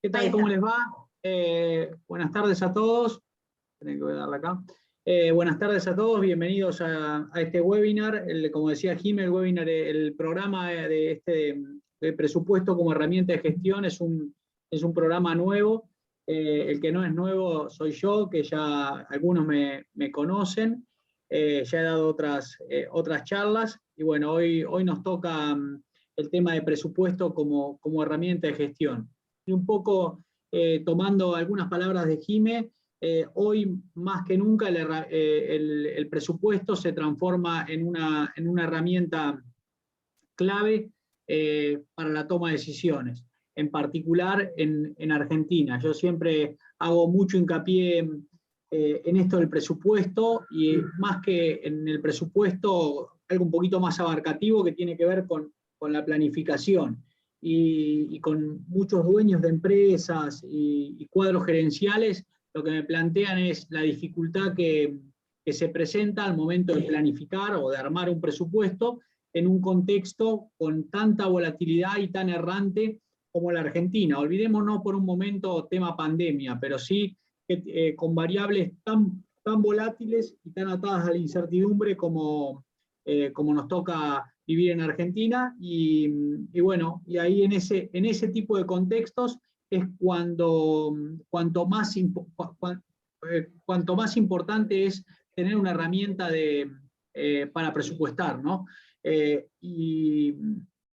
¿Qué tal? ¿Cómo les va? Buenas tardes a todos. Tengo que darle acá. Buenas tardes a todos, bienvenidos a este webinar. Como decía Jimé, el webinar, el programa de presupuesto como herramienta de gestión es un programa nuevo. El que no es nuevo soy yo, que ya algunos me conocen. Ya he dado otras charlas y bueno, hoy nos toca el tema de presupuesto como herramienta de gestión. Y un poco tomando algunas palabras de Jimé, hoy más que nunca el presupuesto se transforma en una herramienta clave para la toma de decisiones, en particular en Argentina. Yo siempre hago mucho hincapié en esto del presupuesto, y más que en el presupuesto, algo un poquito más abarcativo que tiene que ver con la planificación. Y con muchos dueños de empresas y cuadros gerenciales, lo que me plantean es la dificultad que se presenta al momento de planificar o de armar un presupuesto en un contexto con tanta volatilidad y tan errante como la Argentina. Olvidémonos por un momento tema pandemia, pero sí con variables tan volátiles y tan atadas a la incertidumbre como nos toca vivir en Argentina, y bueno, y ahí en ese tipo de contextos es cuanto más importante es tener una herramienta para presupuestar, ¿no? Y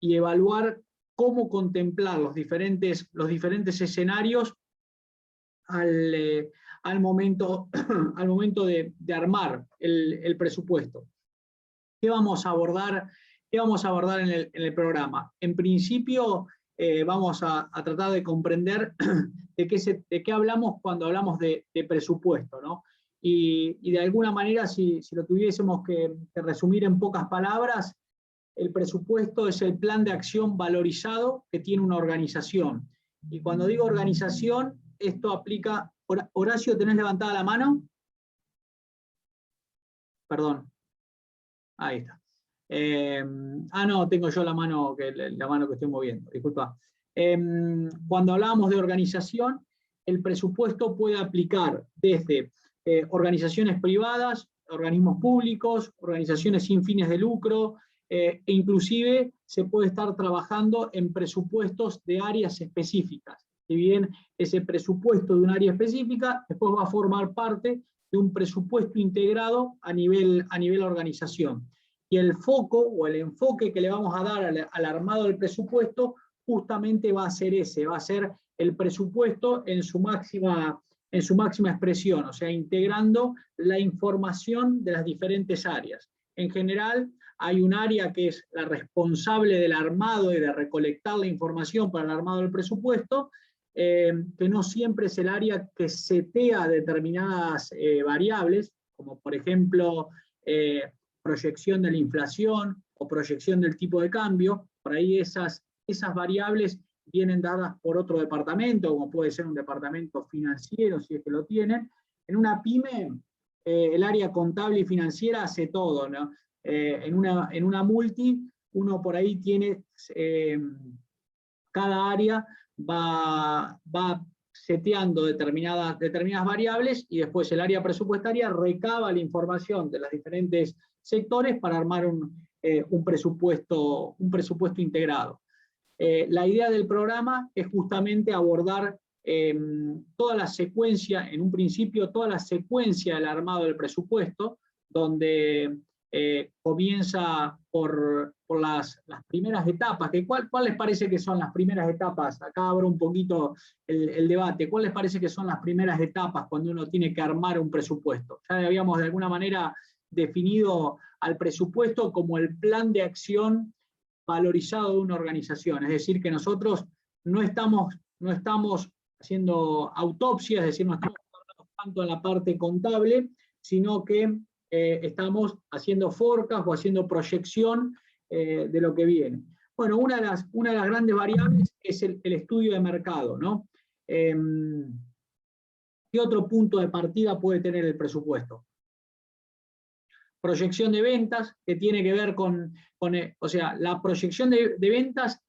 evaluar cómo contemplar los diferentes escenarios al momento de armar el presupuesto. ¿Qué vamos a abordar en el programa? En principio, vamos a tratar de comprender de qué hablamos cuando hablamos de presupuesto, ¿no? Y de alguna manera, si lo tuviésemos que resumir en pocas palabras, el presupuesto es el plan de acción valorizado que tiene una organización. Y cuando digo organización, esto aplica... Horacio, ¿tenés levantada la mano? Perdón. Ahí está. No, tengo yo la mano que estoy moviendo, disculpa. Cuando hablábamos de organización, el presupuesto puede aplicar desde organizaciones privadas, organismos públicos, organizaciones sin fines de lucro, e inclusive se puede estar trabajando en presupuestos de áreas específicas. Si bien ese presupuesto de un área específica después va a formar parte de un presupuesto integrado a nivel organización. Y el foco o el enfoque que le vamos a dar al armado del presupuesto justamente va a ser ese, va a ser el presupuesto en su máxima expresión, o sea, integrando la información de las diferentes áreas. En general, hay un área que es la responsable del armado y de recolectar la información para el armado del presupuesto, que no siempre es el área que setea determinadas variables, como por ejemplo proyección de la inflación o proyección del tipo de cambio. Por ahí esas variables vienen dadas por otro departamento, como puede ser un departamento financiero, si es que lo tienen. En una pyme, el área contable y financiera hace todo, ¿no? En una multi, uno por ahí tiene, cada área va seteando determinadas variables, y después el área presupuestaria recaba la información de los diferentes sectores para armar un presupuesto integrado. La idea del programa es justamente abordar toda la secuencia, en un principio, toda la secuencia del armado del presupuesto, donde comienza por las primeras etapas. ¿Cuál les parece que son las primeras etapas? Acá abro un poquito el debate. ¿Cuál les parece que son las primeras etapas cuando uno tiene que armar un presupuesto? Ya habíamos de alguna manera definido al presupuesto como el plan de acción valorizado de una organización. Es decir, que nosotros no estamos haciendo autopsia, es decir, no estamos tanto en la parte contable, sino que estamos haciendo forecast o haciendo proyección de lo que viene. Bueno, una de las grandes variables es el estudio de mercado, ¿no? ¿Qué otro punto de partida puede tener el presupuesto? Proyección de ventas, que tiene que ver o sea, la proyección de ventas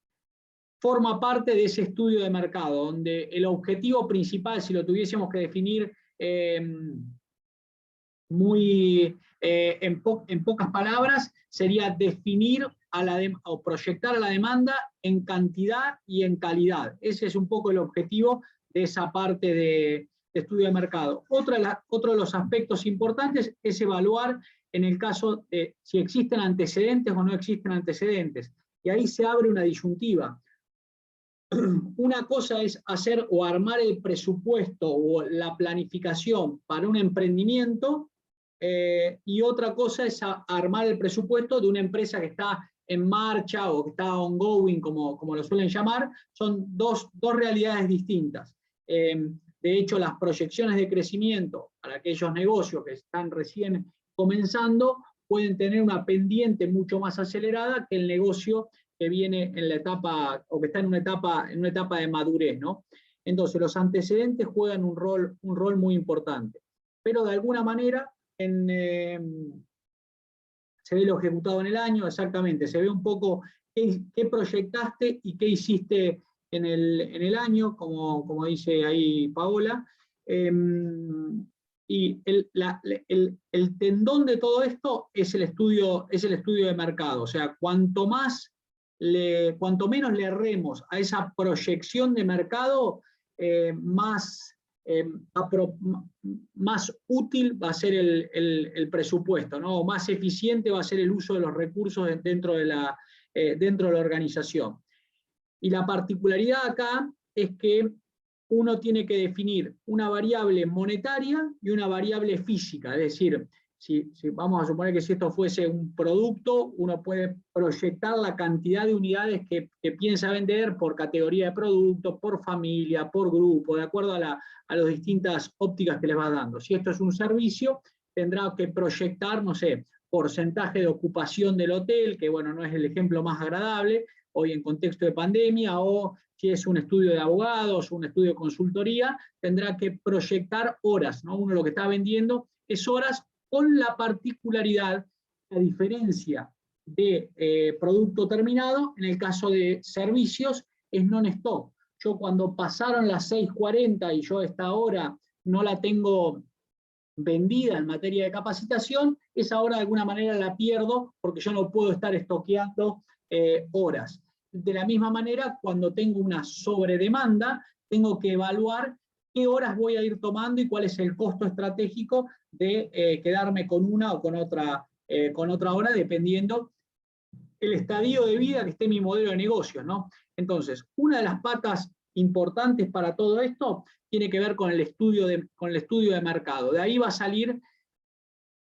forma parte de ese estudio de mercado, donde el objetivo principal, si lo tuviésemos que definir en pocas palabras, sería definir o proyectar a la demanda en cantidad y en calidad. Ese es un poco el objetivo de esa parte de estudio de mercado. Otro de los aspectos importantes es evaluar en el caso de si existen antecedentes o no existen antecedentes. Y ahí se abre una disyuntiva. Una cosa es hacer o armar el presupuesto o la planificación para un emprendimiento, y otra cosa es armar el presupuesto de una empresa que está en marcha o que está ongoing, como lo suelen llamar. Son dos realidades distintas. De hecho, las proyecciones de crecimiento para aquellos negocios que están recién comenzando pueden tener una pendiente mucho más acelerada que el negocio que viene en la etapa, o que está en una etapa de madurez, ¿no? Entonces, los antecedentes juegan un rol muy importante. Pero de alguna manera, se ve lo ejecutado en el año, exactamente, se ve un poco qué proyectaste y qué hiciste en el año, como dice ahí Paola. Y el tendón de todo esto es el estudio de mercado. O sea, cuanto menos le erremos a esa proyección de mercado, más útil va a ser el presupuesto, ¿no? Más eficiente va a ser el uso de los recursos dentro de la organización. Y la particularidad acá es que uno tiene que definir una variable monetaria y una variable física. Es decir, si vamos a suponer que si esto fuese un producto, uno puede proyectar la cantidad de unidades que piensa vender por categoría de producto, por familia, por grupo, de acuerdo a las distintas ópticas que les va dando. Si esto es un servicio, tendrá que proyectar, no sé, porcentaje de ocupación del hotel, que bueno, no es el ejemplo más agradable hoy en contexto de pandemia, o si es un estudio de abogados, un estudio de consultoría, tendrá que proyectar horas, ¿no? Uno lo que está vendiendo es horas, con la particularidad, la diferencia de producto terminado, en el caso de servicios, es non-stop. Yo cuando pasaron las 6:40 y yo esta hora no la tengo vendida en materia de capacitación, esa hora de alguna manera la pierdo porque yo no puedo estar estoqueando horas. De la misma manera, cuando tengo una sobredemanda, tengo que evaluar qué horas voy a ir tomando y cuál es el costo estratégico de quedarme con una o con otra hora, dependiendo el estadio de vida que esté mi modelo de negocio, ¿no? Entonces, una de las patas importantes para todo esto tiene que ver con el estudio de mercado. De ahí va a salir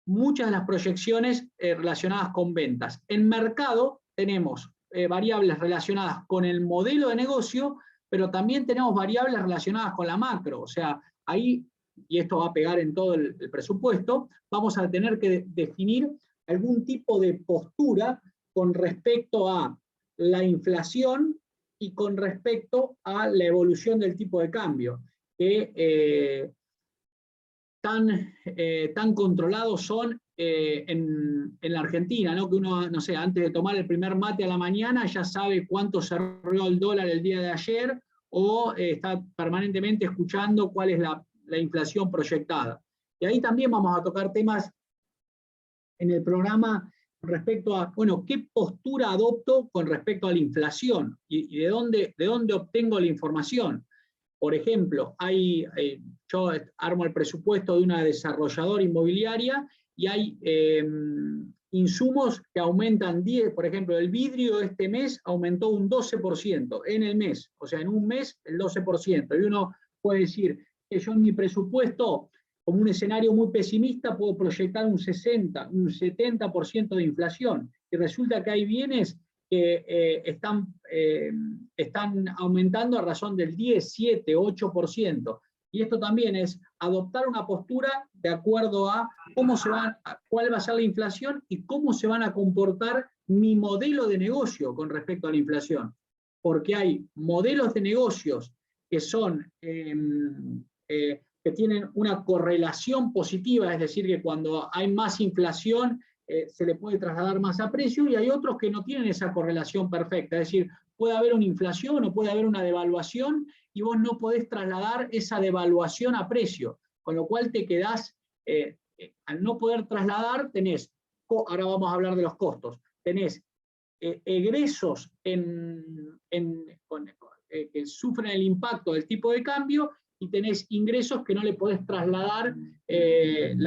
muchas de las proyecciones relacionadas con ventas. En mercado tenemos variables relacionadas con el modelo de negocio, pero también tenemos variables relacionadas con la macro. O sea, ahí, y esto va a pegar en todo el presupuesto, vamos a tener que definir algún tipo de postura con respecto a la inflación y con respecto a la evolución del tipo de cambio, que tan controlados son en la Argentina, ¿no? Que uno, no sé, antes de tomar el primer mate a la mañana ya sabe cuánto cerró el dólar el día de ayer, o está permanentemente escuchando cuál es la inflación proyectada. Y ahí también vamos a tocar temas en el programa respecto a, bueno, qué postura adopto con respecto a la inflación y de dónde obtengo la información. Por ejemplo, yo armo el presupuesto de una desarrolladora inmobiliaria y hay insumos que aumentan 10%, por ejemplo, el vidrio este mes aumentó un 12% en el mes, o sea, en un mes el 12%. Y uno puede decir que yo en mi presupuesto, como un escenario muy pesimista, puedo proyectar un 60, un 70% de inflación. Y resulta que hay bienes que están aumentando a razón del 10, 7, 8%. Y esto también es adoptar una postura de acuerdo a cuál va a ser la inflación y cómo se van a comportar mi modelo de negocio con respecto a la inflación. Porque hay modelos de negocios que son que tienen una correlación positiva, es decir, que cuando hay más inflación se le puede trasladar más a precio, y hay otros que no tienen esa correlación perfecta, es decir, puede haber una inflación o puede haber una devaluación y vos no podés trasladar esa devaluación a precio, con lo cual te quedás, al no poder trasladar, tenés, ahora vamos a hablar de los costos, tenés egresos que sufren el impacto del tipo de cambio y tenés ingresos que no le podés trasladar el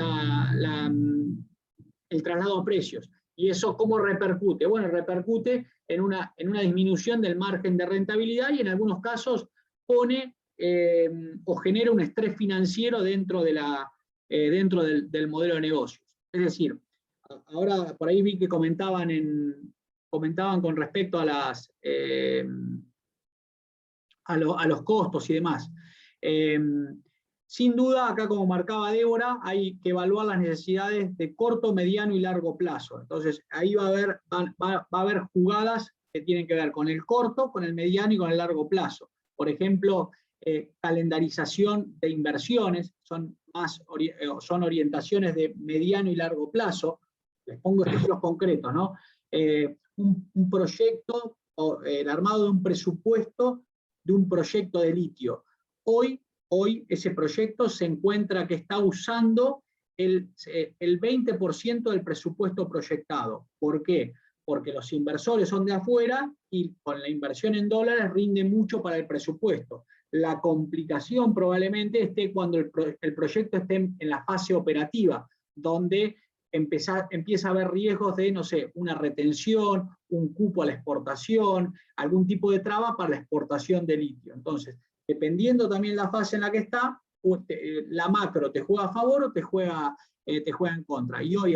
traslado a precios. ¿Y eso cómo repercute? Bueno, repercute en una disminución del margen de rentabilidad y en algunos casos pone o genera un estrés financiero dentro del modelo de negocios. Es decir, ahora por ahí vi que comentaban con respecto a los costos y demás. Sin duda, acá como marcaba Débora, hay que evaluar las necesidades de corto, mediano y largo plazo. Entonces, ahí va a haber jugadas que tienen que ver con el corto, con el mediano y con el largo plazo. Por ejemplo, calendarización de inversiones, son orientaciones de mediano y largo plazo. Les pongo ejemplos concretos, ¿no? Un proyecto, el armado de un presupuesto de un proyecto de litio. Hoy ese proyecto se encuentra que está usando el 20% del presupuesto proyectado. ¿Por qué? Porque los inversores son de afuera y con la inversión en dólares rinde mucho para el presupuesto. La complicación probablemente esté cuando el proyecto esté en la fase operativa, donde empieza a haber riesgos de, no sé, una retención, un cupo a la exportación, algún tipo de traba para la exportación de litio. Entonces, dependiendo también la fase en la que está, la macro te juega a favor o te juega en contra. Y hoy,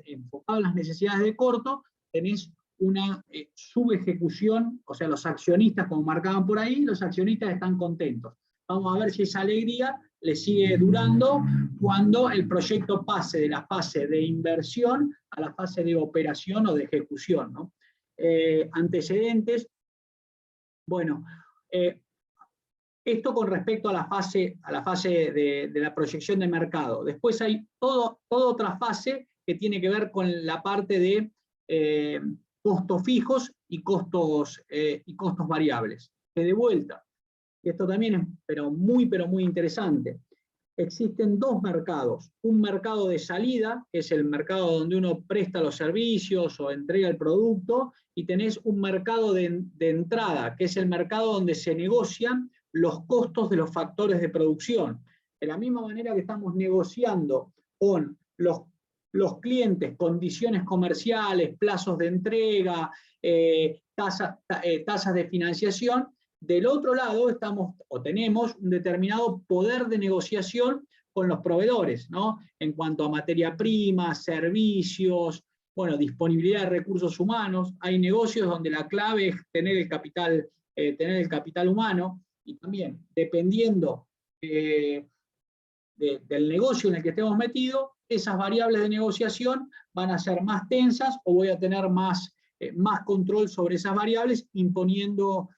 enfocado en las necesidades de corto, tenés una subejecución, o sea, los accionistas, como marcaban por ahí, los accionistas están contentos. Vamos a ver si esa alegría le sigue durando cuando el proyecto pase de la fase de inversión a la fase de operación o de ejecución, ¿no? Antecedentes, bueno, esto con respecto a la fase de la proyección de mercado. Después hay toda otra fase que tiene que ver con la parte de costos fijos y costos variables. Que de vuelta, y esto también es muy interesante, existen dos mercados. Un mercado de salida, que es el mercado donde uno presta los servicios o entrega el producto, y tenés un mercado de entrada, que es el mercado donde se negocian los costos de los factores de producción. De la misma manera que estamos negociando con los clientes condiciones comerciales, plazos de entrega, tasas de financiación, del otro lado tenemos un determinado poder de negociación con los proveedores, ¿no? En cuanto a materia prima, servicios, bueno, disponibilidad de recursos humanos. Hay negocios donde la clave es tener el capital humano, y también, dependiendo del negocio en el que estemos metidos, esas variables de negociación van a ser más tensas o voy a tener más control sobre esas variables, imponiendo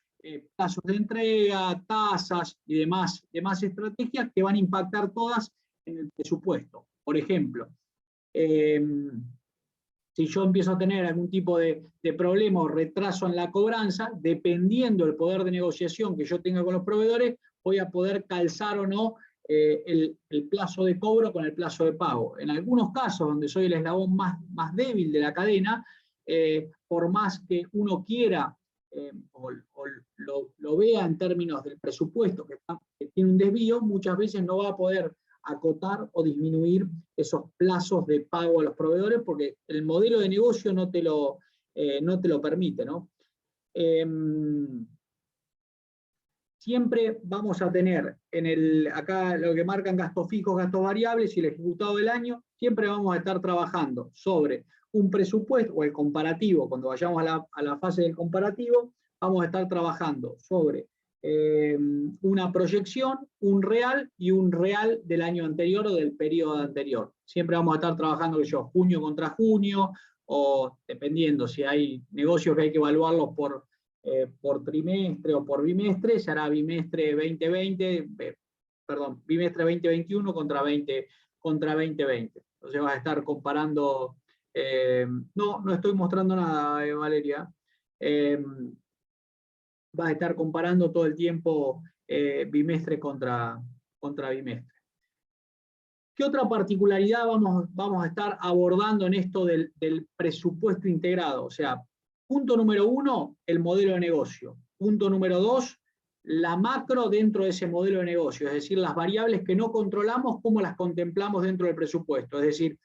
plazos de entrega, tasas y demás estrategias que van a impactar todas en el presupuesto. Por ejemplo, si yo empiezo a tener algún tipo de problema o retraso en la cobranza, dependiendo del poder de negociación que yo tenga con los proveedores, voy a poder calzar o no el plazo de cobro con el plazo de pago. En algunos casos, donde soy el eslabón más débil de la cadena, por más que uno quiera o lo vea en términos del presupuesto que tiene un desvío, muchas veces no va a poder acotar o disminuir esos plazos de pago a los proveedores porque el modelo de negocio no te lo permite, ¿no? Siempre vamos a tener acá lo que marcan gastos fijos, gastos variables y el ejecutado del año, siempre vamos a estar trabajando sobre un presupuesto o el comparativo. Cuando vayamos a la fase del comparativo, vamos a estar trabajando sobre una proyección, un real y un real del año anterior o del periodo anterior. Siempre vamos a estar trabajando, junio contra junio, o dependiendo si hay negocios que hay que evaluarlos por trimestre o por bimestre, se hará bimestre 2020, bimestre 2021 contra 2020. Entonces vas a estar comparando, no estoy mostrando nada, Valeria. vas a estar comparando todo el tiempo bimestre contra bimestre. ¿Qué otra particularidad vamos a estar abordando en esto del presupuesto integrado? O sea, punto número 1, el modelo de negocio. Punto número 2, la macro dentro de ese modelo de negocio, es decir, las variables que no controlamos, cómo las contemplamos dentro del presupuesto, es decir,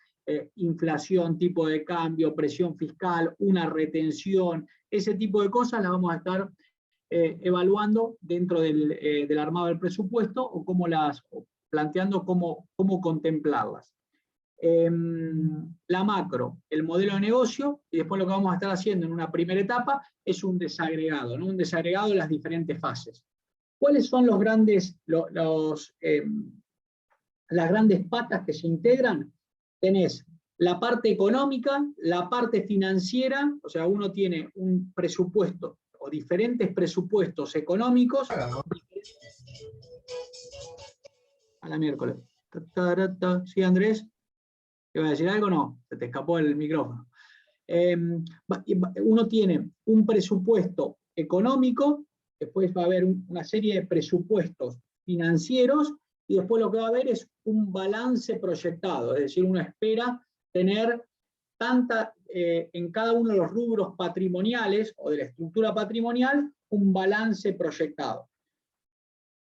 inflación, tipo de cambio, presión fiscal, una retención, ese tipo de cosas las vamos a estar evaluando dentro del armado del presupuesto o cómo planteando cómo contemplarlas. La macro, el modelo de negocio, y después lo que vamos a estar haciendo en una primera etapa es un desagregado, ¿no? Un desagregado de las diferentes fases. ¿Cuáles son las grandes patas que se integran? Tenés la parte económica, la parte financiera, o sea, uno tiene un presupuesto o diferentes presupuestos económicos. A la miércoles. ¿Sí, Andrés? ¿Te iba a decir algo? No, se te escapó el micrófono. Uno tiene un presupuesto económico, después va a haber una serie de presupuestos financieros, y después lo que va a haber es un balance proyectado, es decir, uno espera tener en cada uno de los rubros patrimoniales o de la estructura patrimonial, un balance proyectado.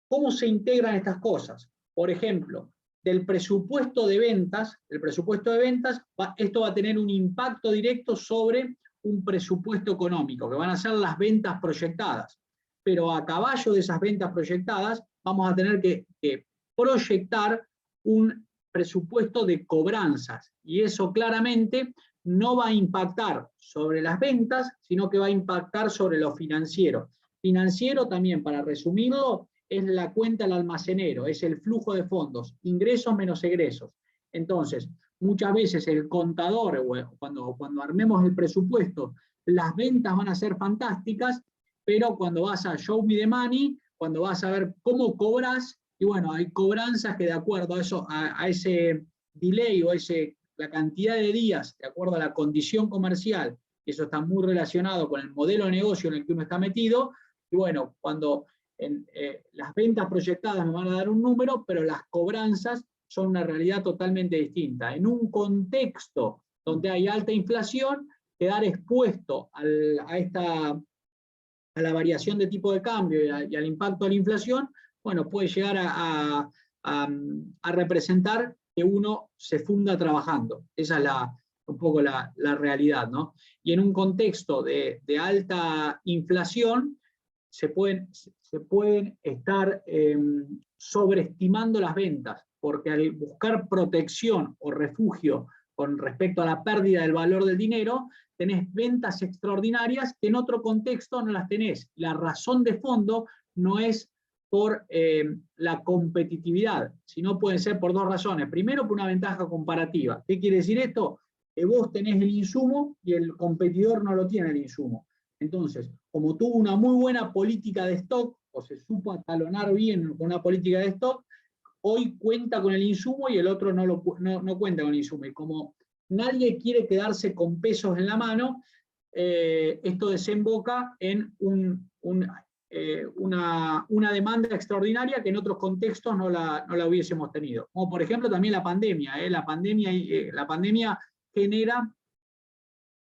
¿Cómo se integran estas cosas? Por ejemplo, del presupuesto de ventas, esto va a tener un impacto directo sobre un presupuesto económico, que van a ser las ventas proyectadas. Pero a caballo de esas ventas proyectadas, vamos a tener que proyectar un presupuesto de cobranzas, y eso claramente no va a impactar sobre las ventas, sino que va a impactar sobre lo financiero. Financiero también, para resumirlo, es la cuenta del almacenero, es el flujo de fondos, ingresos menos egresos. Entonces, muchas veces el contador, cuando armemos el presupuesto, las ventas van a ser fantásticas, pero cuando vas a show me the money, cuando vas a ver cómo cobras, y bueno, hay cobranzas que de acuerdo a eso, a ese delay o la cantidad de días, de acuerdo a la condición comercial, y eso está muy relacionado con el modelo de negocio en el que uno está metido, y bueno, cuando las ventas proyectadas me van a dar un número, pero las cobranzas son una realidad totalmente distinta. En un contexto donde hay alta inflación, quedar expuesto a la variación de tipo de cambio y al impacto de la inflación, bueno, puede llegar a representar que uno se funda trabajando. Esa es un poco la realidad, ¿no? Y en un contexto de alta inflación, se pueden estar sobreestimando las ventas, porque al buscar protección o refugio con respecto a la pérdida del valor del dinero, tenés ventas extraordinarias que en otro contexto no las tenés. La razón de fondo no es por la competitividad, sino puede ser por dos razones. Primero, por una ventaja comparativa. ¿Qué quiere decir esto? Que vos tenés el insumo y el competidor no lo tiene el insumo. Entonces, como tuvo una muy buena política de stock, o se supo atalonar bien con una política de stock, hoy cuenta con el insumo y el otro no cuenta con el insumo. Y como nadie quiere quedarse con pesos en la mano, esto desemboca en una demanda extraordinaria que en otros contextos no la hubiésemos tenido. Como por ejemplo también la pandemia. La pandemia genera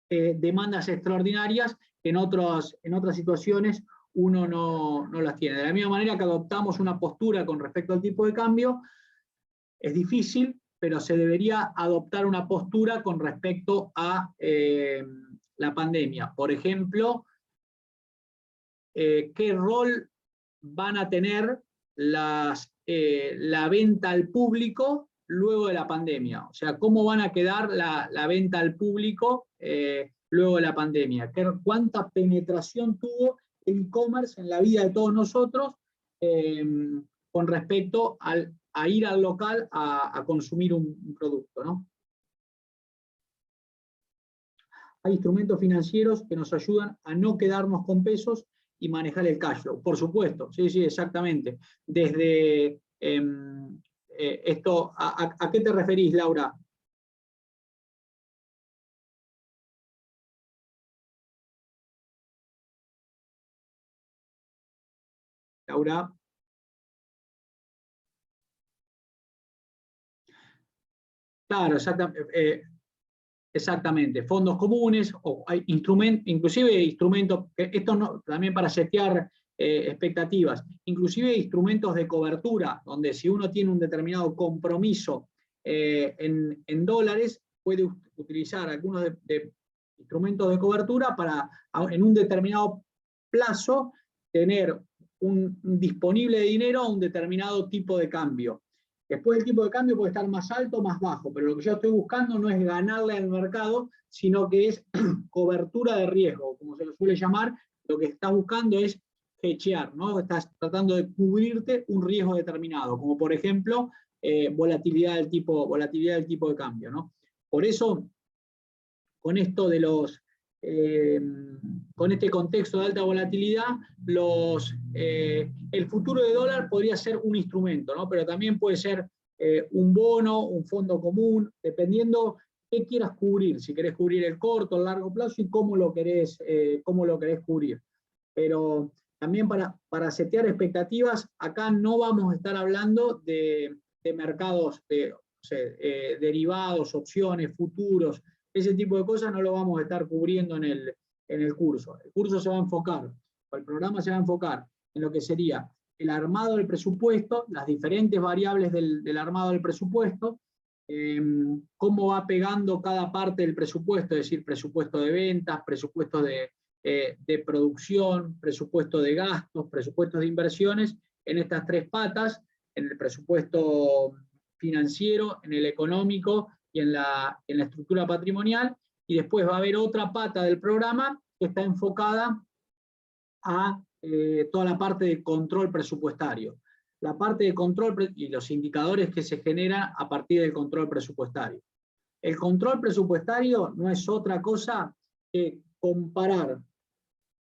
demandas extraordinarias que en otras situaciones uno no las tiene. De la misma manera que adoptamos una postura con respecto al tipo de cambio, es difícil, pero se debería adoptar una postura con respecto a la pandemia. Por ejemplo, ¿qué rol van a tener la venta al público luego de la pandemia? O sea, ¿cómo van a quedar la venta al público luego de la pandemia? ¿Cuánta penetración tuvo el e-commerce en la vida de todos nosotros con respecto a ir al local a consumir un producto, ¿no? Hay instrumentos financieros que nos ayudan a no quedarnos con pesos y manejar el cash flow. Por supuesto, sí, exactamente. Desde esto, ¿a qué te referís, Laura? Laura. Claro, exactamente. Fondos comunes, o hay inclusive instrumentos, esto no, también para setear expectativas, inclusive instrumentos de cobertura, donde si uno tiene un determinado compromiso en dólares, puede utilizar algunos de instrumentos de cobertura para en un determinado plazo tener un disponible de dinero a un determinado tipo de cambio. Después el tipo de cambio puede estar más alto o más bajo, pero lo que yo estoy buscando no es ganarle al mercado, sino que es cobertura de riesgo, como se lo suele llamar. Lo que estás buscando es hedgear, ¿no? Estás tratando de cubrirte un riesgo determinado, como por ejemplo volatilidad del tipo de cambio, ¿no? Por eso, con esto de los con este contexto de alta volatilidad, el futuro de dólar podría ser un instrumento, ¿no? Pero también puede ser un bono, un fondo común, dependiendo qué quieras cubrir, si querés cubrir el corto, el largo plazo y cómo lo querés cubrir. Pero también para setear expectativas, acá no vamos a estar hablando de mercados derivados, opciones, futuros. Ese tipo de cosas no lo vamos a estar cubriendo en el curso. El curso se va a enfocar, o el programa se va a enfocar en lo que sería el armado del presupuesto, las diferentes variables del armado del presupuesto, cómo va pegando cada parte del presupuesto, es decir, presupuesto de ventas, presupuesto de producción, presupuesto de gastos, presupuestos de inversiones, en estas tres patas, en el presupuesto financiero, en el económico y en la estructura patrimonial, y después va a haber otra pata del programa que está enfocada a toda la parte de control presupuestario. La parte de control y los indicadores que se generan a partir del control presupuestario. El control presupuestario no es otra cosa que comparar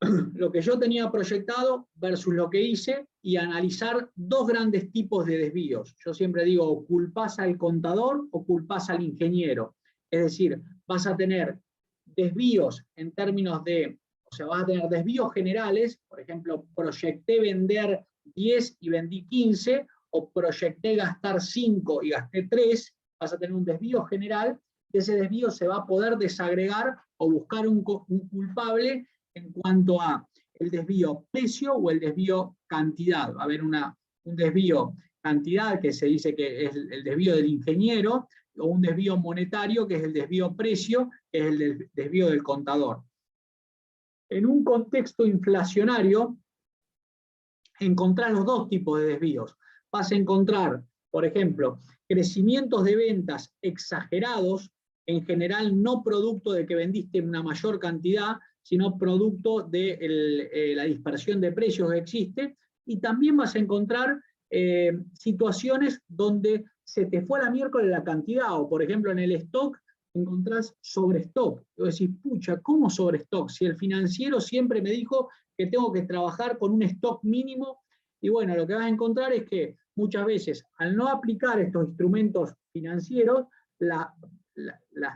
lo que yo tenía proyectado versus lo que hice y analizar dos grandes tipos de desvíos. Yo siempre digo, o culpás al contador o culpás al ingeniero. Es decir, vas a tener desvíos en términos de, o sea, vas a tener desvíos generales, por ejemplo, proyecté vender 10 y vendí 15, o proyecté gastar 5 y gasté 3, vas a tener un desvío general, y ese desvío se va a poder desagregar o buscar un culpable en cuanto a el desvío precio o el desvío cantidad. Va a haber un desvío cantidad, que se dice que es el desvío del ingeniero, o un desvío monetario, que es el desvío precio, que es el desvío del contador. En un contexto inflacionario, encontrás los dos tipos de desvíos. Vas a encontrar, por ejemplo, crecimientos de ventas exagerados, en general no producto de que vendiste una mayor cantidad, sino producto de la dispersión de precios que existe, y también vas a encontrar situaciones donde se te fue a la miércoles la cantidad, o por ejemplo en el stock encontrás sobrestock. Y vos decís, pucha, ¿cómo sobrestock? Si el financiero siempre me dijo que tengo que trabajar con un stock mínimo, y bueno, lo que vas a encontrar es que muchas veces, al no aplicar estos instrumentos financieros, las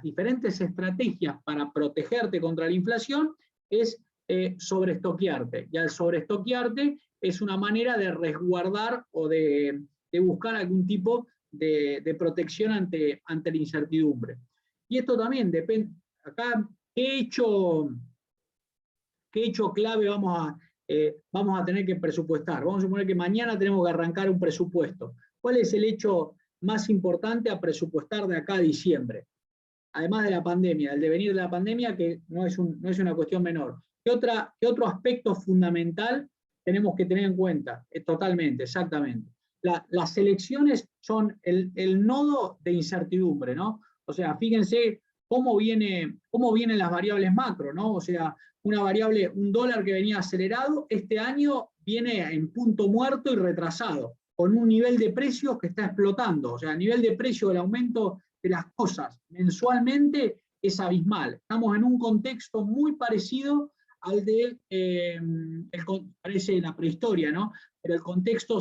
diferentes estrategias para protegerte contra la inflación es sobreestoquearte. Y al sobreestoquearte es una manera de resguardar o de buscar algún tipo de protección ante la incertidumbre. Y esto también depende, acá, ¿qué hecho clave vamos a tener que presupuestar? Vamos a suponer que mañana tenemos que arrancar un presupuesto. ¿Cuál es el hecho más importante a presupuestar de acá a diciembre? Además de la pandemia, el devenir de la pandemia, que no es una cuestión menor. ¿Qué otro aspecto fundamental tenemos que tener en cuenta? Totalmente, exactamente. Las elecciones son el nodo de incertidumbre, ¿no? O sea, fíjense cómo vienen las variables macro, ¿no? O sea, una variable, un dólar que venía acelerado, este año viene en punto muerto y retrasado, con un nivel de precios que está explotando. O sea, el nivel de precio del aumento de las cosas mensualmente es abismal. Estamos en un contexto muy parecido al de, parece la prehistoria, ¿no? Pero el contexto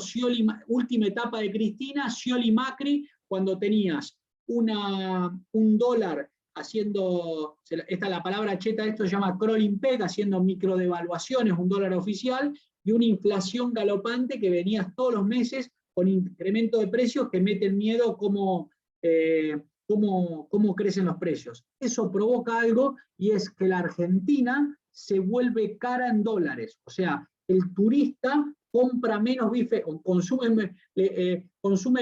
última etapa de Cristina, Scioli-Macri, cuando tenías un dólar haciendo, esta la palabra cheta, esto se llama crawling peg, haciendo microdevaluaciones, un dólar oficial, y una inflación galopante que venía todos los meses con incremento de precios que meten miedo cómo crecen los precios. Eso provoca algo, y es que la Argentina se vuelve cara en dólares. O sea, el turista compra menos bife, o consume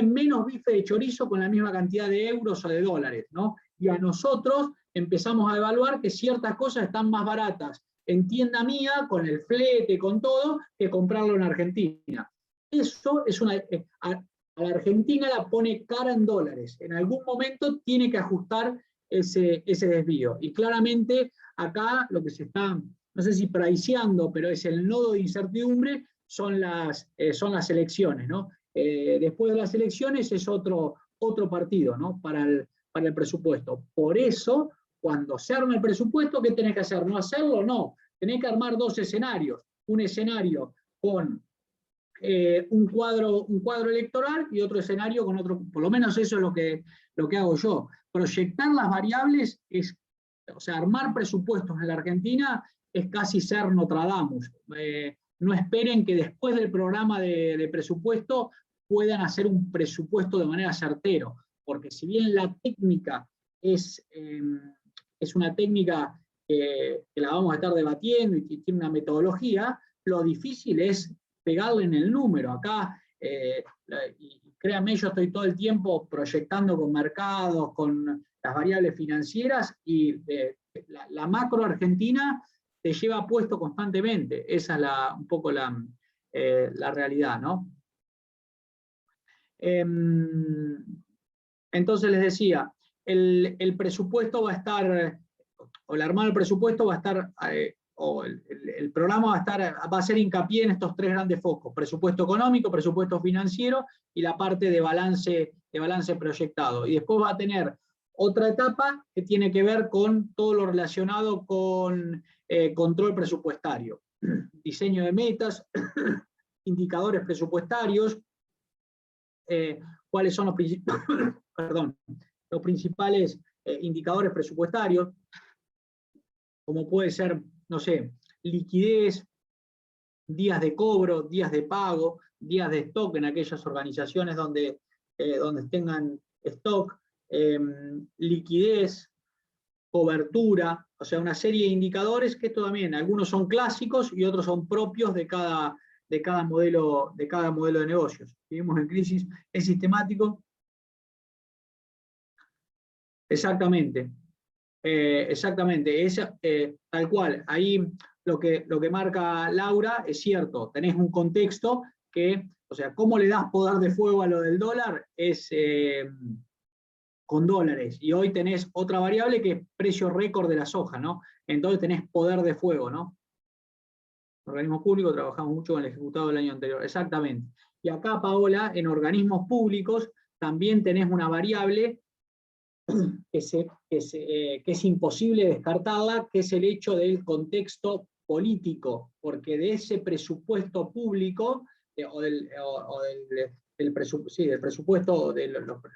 menos bife de chorizo con la misma cantidad de euros o de dólares, ¿no? Y a nosotros empezamos a evaluar que ciertas cosas están más baratas en tienda mía, con el flete, con todo, que comprarlo en Argentina. Eso es a la Argentina la pone cara en dólares. En algún momento tiene que ajustar ese desvío. Y claramente acá lo que se está, no sé si priceando, pero es el nodo de incertidumbre, son las elecciones, ¿no? Después de las elecciones es otro partido, ¿no? Para el presupuesto. Por eso, cuando se arma el presupuesto, ¿qué tenés que hacer? ¿No hacerlo? No. Tenés que armar dos escenarios. Un escenario con un cuadro electoral y otro escenario con otro. Por lo menos eso es lo que hago yo. Proyectar las variables o sea, armar presupuestos en la Argentina es casi ser Nostradamus. No esperen que después del programa de presupuesto puedan hacer un presupuesto de manera certero, porque si bien la técnica es una técnica que la vamos a estar debatiendo y que tiene una metodología, lo difícil es pegarle en el número. Acá, y créanme, yo estoy todo el tiempo proyectando con mercados, con las variables financieras, y la macro argentina te lleva puesto constantemente. Esa es un poco la realidad, ¿no? Entonces les decía, el presupuesto va a estar, o el armado del presupuesto va a estar, o el programa va a hacer hincapié en estos tres grandes focos: presupuesto económico, presupuesto financiero y la parte de balance proyectado. Y después va a tener otra etapa que tiene que ver con todo lo relacionado con control presupuestario, diseño de metas, indicadores presupuestarios, cuáles son los principales indicadores presupuestarios, como puede ser, no sé, liquidez, días de cobro, días de pago, días de stock en aquellas organizaciones donde tengan stock, liquidez, cobertura, o sea, una serie de indicadores que esto también, algunos son clásicos y otros son propios de cada modelo de negocios. Vivimos en crisis, es sistemático. Exactamente. Exactamente, es tal cual. Ahí lo que marca Laura es cierto. Tenés un contexto que, o sea, ¿cómo le das poder de fuego a lo del dólar? Es con dólares. Y hoy tenés otra variable que es precio récord de la soja, ¿no? Entonces tenés poder de fuego, ¿no? Organismos públicos, trabajamos mucho con el ejecutado del año anterior. Exactamente. Y acá, Paola, en organismos públicos también tenés una variable que es imposible descartarla, que es el hecho del contexto político, porque de ese presupuesto público, del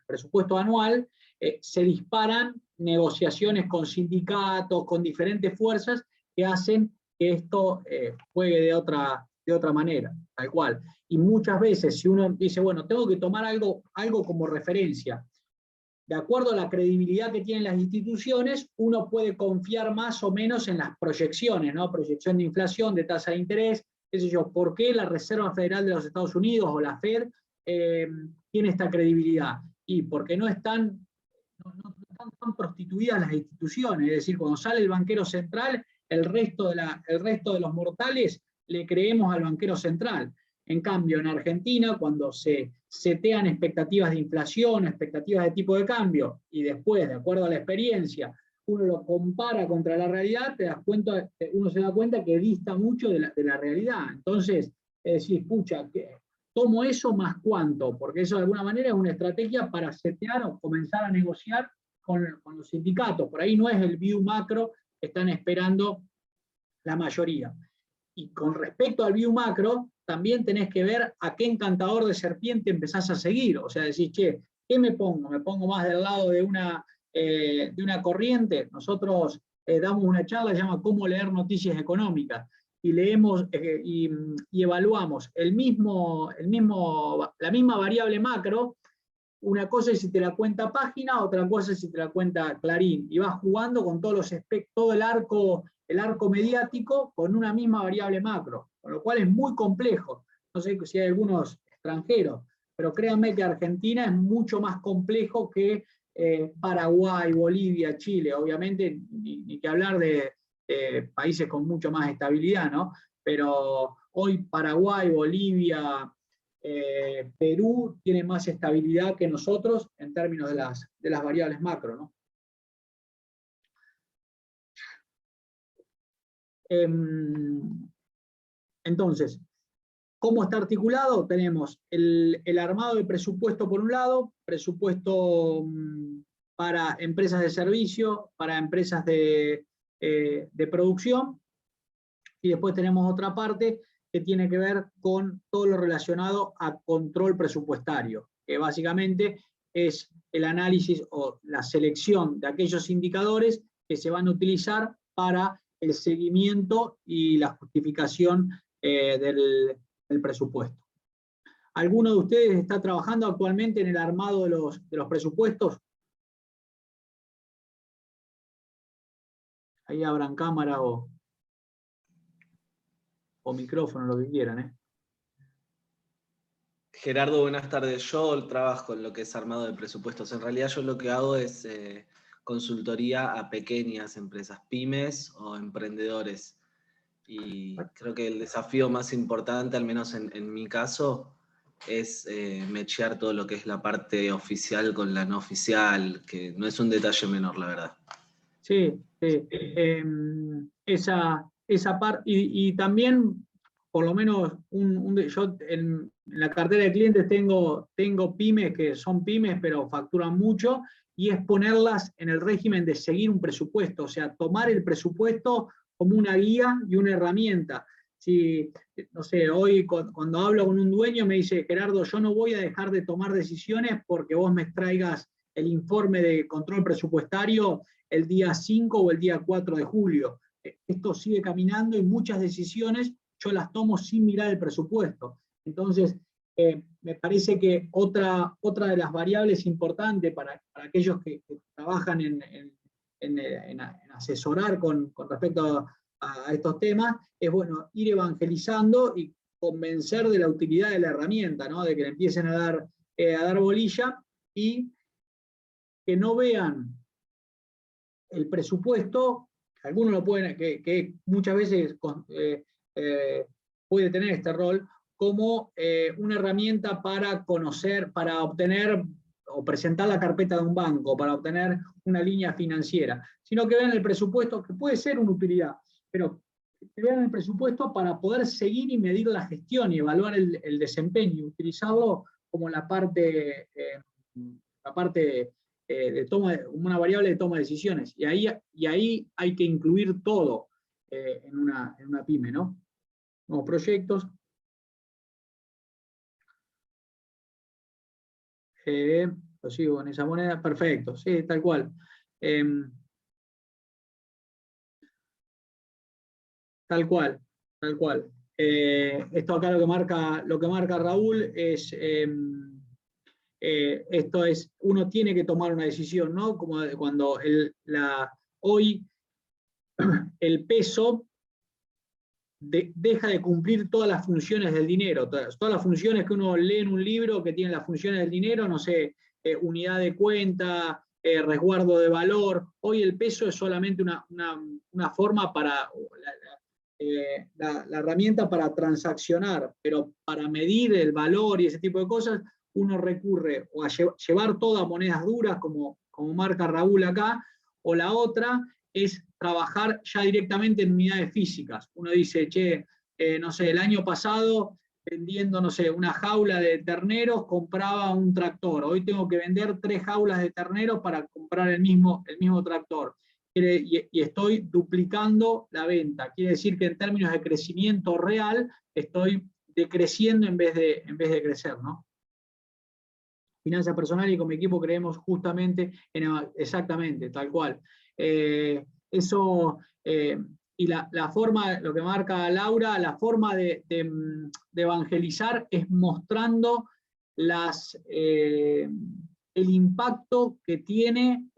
presupuesto anual, se disparan negociaciones con sindicatos, con diferentes fuerzas que hacen que esto juegue de otra manera, tal cual. Y muchas veces, si uno dice, bueno, tengo que tomar algo como referencia, de acuerdo a la credibilidad que tienen las instituciones, uno puede confiar más o menos en las proyecciones, ¿no? Proyección de inflación, de tasa de interés, qué sé yo. ¿Por qué la Reserva Federal de los Estados Unidos o la Fed tiene esta credibilidad? Y porque no están tan prostituidas las instituciones. Es decir, cuando sale el banquero central, el resto de los mortales le creemos al banquero central. En cambio, en Argentina, cuando se setean expectativas de inflación, expectativas de tipo de cambio, y después, de acuerdo a la experiencia, uno lo compara contra la realidad, uno se da cuenta que dista mucho de la realidad. Entonces, es decir, pucha, tomo eso más cuánto, porque eso de alguna manera es una estrategia para setear o comenzar a negociar con los sindicatos. Por ahí no es el view macro que están esperando la mayoría. Y con respecto al view macro, también tenés que ver a qué encantador de serpiente empezás a seguir. O sea, decís, che, ¿qué me pongo? ¿Me pongo más del lado de una corriente? Nosotros damos una charla que se llama ¿Cómo leer noticias económicas? y leemos y evaluamos la misma variable macro, una cosa es si te la cuenta Página, otra cosa es si te la cuenta Clarín, y vas jugando con todos los todo el arco mediático con una misma variable macro, con lo cual es muy complejo. No sé si hay algunos extranjeros, pero créanme que Argentina es mucho más complejo que Paraguay, Bolivia, Chile, obviamente, ni que hablar de países con mucho más estabilidad, ¿no? Pero hoy Paraguay, Bolivia, Perú tiene más estabilidad que nosotros en términos de las variables macro, ¿no? Entonces, ¿cómo está articulado? Tenemos el armado del presupuesto por un lado, presupuesto para empresas de servicio, para empresas de producción, y después tenemos otra parte que tiene que ver con todo lo relacionado a control presupuestario, que básicamente es el análisis o la selección de aquellos indicadores que se van a utilizar para el seguimiento y la justificación del presupuesto. ¿Alguno de ustedes está trabajando actualmente en el armado de los presupuestos? Ahí abran cámara o micrófono, lo que quieran. Gerardo, buenas tardes. Yo trabajo en lo que es armado de presupuestos. En realidad yo lo que hago es consultoría a pequeñas empresas, pymes o emprendedores. Y creo que el desafío más importante, al menos en mi caso, es mechear todo lo que es la parte oficial con la no oficial, que no es un detalle menor, la verdad. Sí, sí. Esa parte, y también, por lo menos, yo en la cartera de clientes tengo pymes que son pymes, pero facturan mucho, y es ponerlas en el régimen de seguir un presupuesto, o sea, tomar el presupuesto como una guía y una herramienta. Si, no sé, hoy cuando hablo con un dueño me dice, Gerardo, yo no voy a dejar de tomar decisiones porque vos me traigas el informe de control presupuestario el día 5 o el día 4 de julio. Esto sigue caminando y muchas decisiones yo las tomo sin mirar el presupuesto. Entonces, me parece que otra de las variables importantes para aquellos que trabajan en asesorar con respecto a estos temas es, bueno, ir evangelizando y convencer de la utilidad de la herramienta, ¿no? De que le empiecen a dar bolilla y que no vean el presupuesto, algunos lo pueden, que muchas veces puede tener este rol, como una herramienta para conocer, para obtener o presentar la carpeta de un banco, para obtener una línea financiera, sino que vean el presupuesto, que puede ser una utilidad, pero que vean el presupuesto para poder seguir y medir la gestión y evaluar el desempeño, y utilizarlo como la parte de una variable de toma de decisiones. Y ahí hay que incluir todo en una pyme, ¿no? Nuevos proyectos. Lo sigo en esa moneda, perfecto, sí, tal cual. Tal cual, tal cual. Esto acá lo que marca Raúl es, esto es, uno tiene que tomar una decisión, ¿no? Como cuando hoy el peso deja de cumplir todas las funciones del dinero, todas las funciones que uno lee en un libro que tienen las funciones del dinero, no sé, unidad de cuenta, resguardo de valor. Hoy el peso es solamente una forma para la herramienta para transaccionar, pero para medir el valor y ese tipo de cosas, uno recurre o a llevar todas monedas duras, como marca Raúl acá, o la otra es trabajar ya directamente en unidades físicas. Uno dice, che, no sé, el año pasado vendiendo, no sé, una jaula de terneros, compraba un tractor. Hoy tengo que vender 3 jaulas de terneros para comprar el mismo tractor. Y estoy duplicando la venta. Quiere decir que en términos de crecimiento real, estoy decreciendo en vez de crecer, ¿no? Finanza personal, y con mi equipo creemos justamente exactamente, tal cual. Eso y la forma, lo que marca Laura, la forma de evangelizar es mostrando el impacto que tiene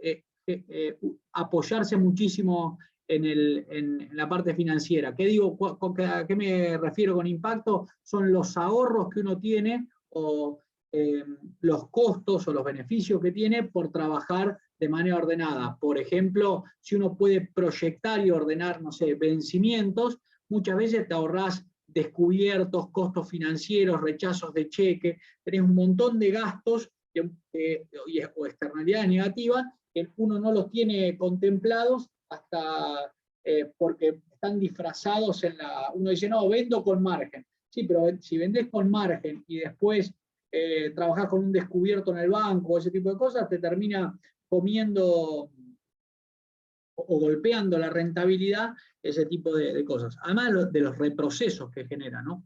apoyarse muchísimo en la parte financiera. ¿Qué digo? ¿A qué me refiero con impacto? Son los ahorros que uno tiene o los costos o los beneficios que tiene por trabajar de manera ordenada. Por ejemplo, si uno puede proyectar y ordenar, no sé, vencimientos, muchas veces te ahorrás descubiertos, costos financieros, rechazos de cheque, tenés un montón de gastos o externalidades negativas que uno no los tiene contemplados hasta porque están disfrazados uno dice, no, vendo con margen. Sí, pero si vendés con margen y después trabajás con un descubierto en el banco o ese tipo de cosas, te termina comiendo o golpeando la rentabilidad, ese tipo de cosas. Además de los reprocesos que genera, ¿no?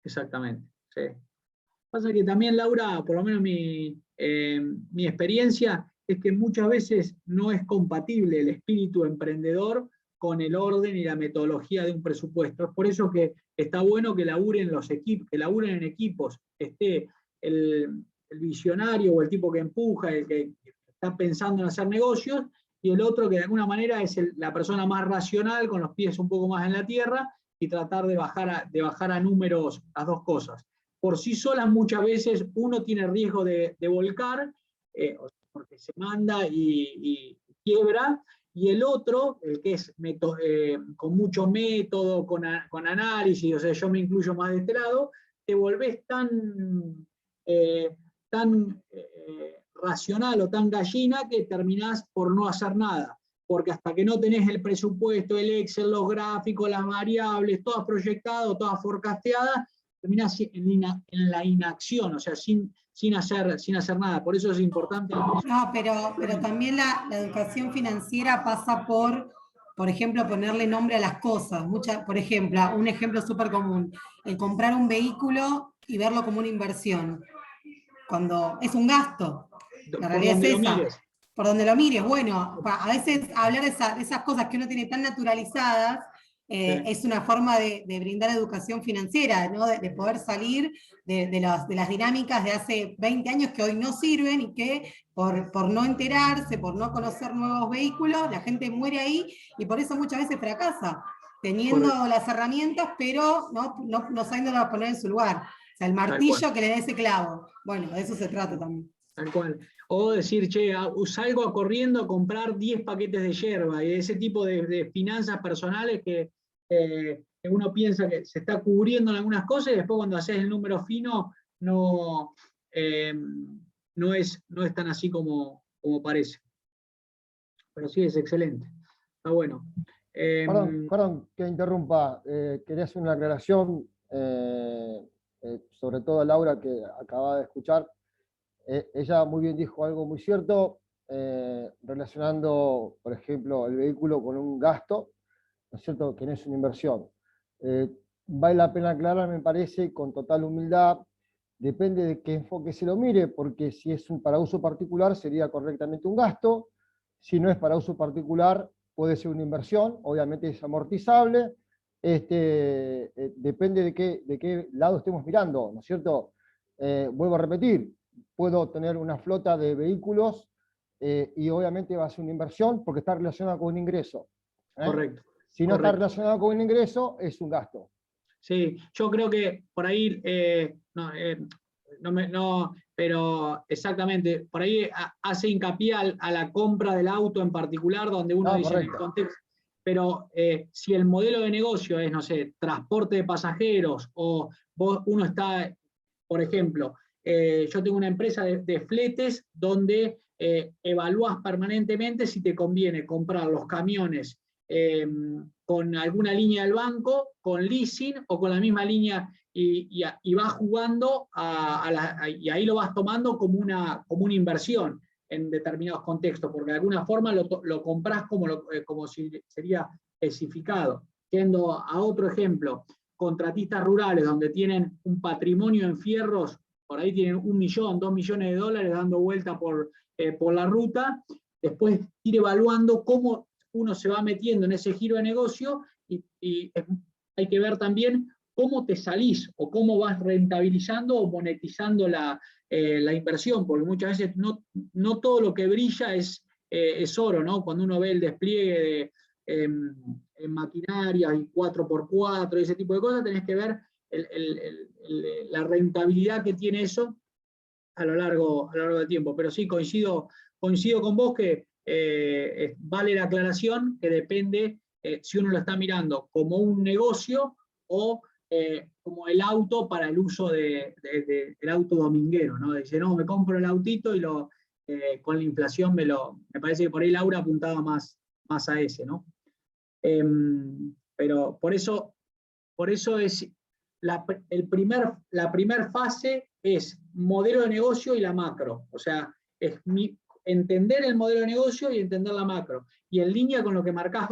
Exactamente, sí. Pasa que también, Laura, por lo menos mi experiencia es que muchas veces no es compatible el espíritu emprendedor con el orden y la metodología de un presupuesto. Es por eso que está bueno que laburen los equipos, que laburen en equipos, esté el visionario o el tipo que empuja, el que está pensando en hacer negocios, y el otro que de alguna manera es la persona más racional, con los pies un poco más en la tierra, y tratar de bajar a números las dos cosas. Por sí solas muchas veces uno tiene riesgo de volcar, porque se manda y quiebra, y el otro, el que es con mucho método, con análisis, o sea, yo me incluyo más de este lado, te volvés tan racional o tan gallina que terminás por no hacer nada. Porque hasta que no tenés el presupuesto, el Excel, los gráficos, las variables, todas proyectadas, todas forecasteadas, terminás en la inacción, o sea, sin hacer nada. Por eso es importante. No, pero también la educación financiera pasa por ejemplo, ponerle nombre a las cosas. Por ejemplo, un ejemplo súper común, el comprar un vehículo y verlo como una inversión, cuando es un gasto. La realidad es esa. Por donde lo mires. Bueno, a veces hablar de esas cosas que uno tiene tan naturalizadas es una forma de brindar educación financiera, ¿no? De poder salir de las dinámicas de hace 20 años que hoy no sirven y que por no enterarse, por no conocer nuevos vehículos, la gente muere ahí y por eso muchas veces fracasa, teniendo las herramientas, pero no sabiéndolas poner en su lugar. O sea, el martillo que le dé ese clavo. Bueno, de eso se trata también. Tal cual. O decir, che, salgo corriendo a comprar 10 paquetes de yerba, y ese tipo de finanzas personales que uno piensa que se está cubriendo en algunas cosas y después cuando haces el número fino no es tan así como parece. Pero sí, es excelente. Está bueno. Perdón que interrumpa. Quería hacer una aclaración, sobre todo a Laura, que acaba de escuchar. Ella muy bien dijo algo muy cierto, relacionando, por ejemplo, el vehículo con un gasto, ¿no es cierto?, que no es una inversión. Vale la pena aclarar, me parece, con total humildad, depende de qué enfoque se lo mire, porque si es para uso particular sería correctamente un gasto, si no es para uso particular puede ser una inversión, obviamente es amortizable, depende de qué lado estemos mirando, ¿no es cierto? Vuelvo a repetir, puedo tener una flota de vehículos y obviamente va a ser una inversión porque está relacionada con un ingreso. Correcto. Si no está relacionado con un ingreso, es un gasto. Sí, yo creo que por ahí, pero exactamente, por ahí hace hincapié a la compra del auto en particular, donde uno dice en el contexto, pero si el modelo de negocio es, no sé, transporte de pasajeros, o uno está, por ejemplo, yo tengo una empresa de fletes donde evalúas permanentemente si te conviene comprar los camiones con alguna línea del banco, con leasing o con la misma línea, y vas jugando y ahí lo vas tomando como una inversión en determinados contextos, porque de alguna forma lo compras como si sería especificado. Yendo a otro ejemplo, contratistas rurales donde tienen un patrimonio en fierros, por ahí tienen 1 millón, 2 millones de dólares dando vuelta por la ruta, después ir evaluando cómo uno se va metiendo en ese giro de negocio y hay que ver también cómo te salís o cómo vas rentabilizando o monetizando la inversión, porque muchas veces no todo lo que brilla es oro, ¿no? Cuando uno ve el despliegue en maquinaria y 4x4 y ese tipo de cosas, tenés que ver la rentabilidad que tiene eso a lo largo del tiempo. Pero sí, coincido con vos que vale la aclaración que depende si uno lo está mirando como un negocio o como el auto para el uso del auto dominguero, ¿no? Dice, no, me compro el autito y con la inflación me parece que por ahí Laura apuntaba más a ese, ¿no? Pero por eso es la primer fase es modelo de negocio y la macro. O sea, es entender el modelo de negocio y entender la macro. Y en línea con lo que marcás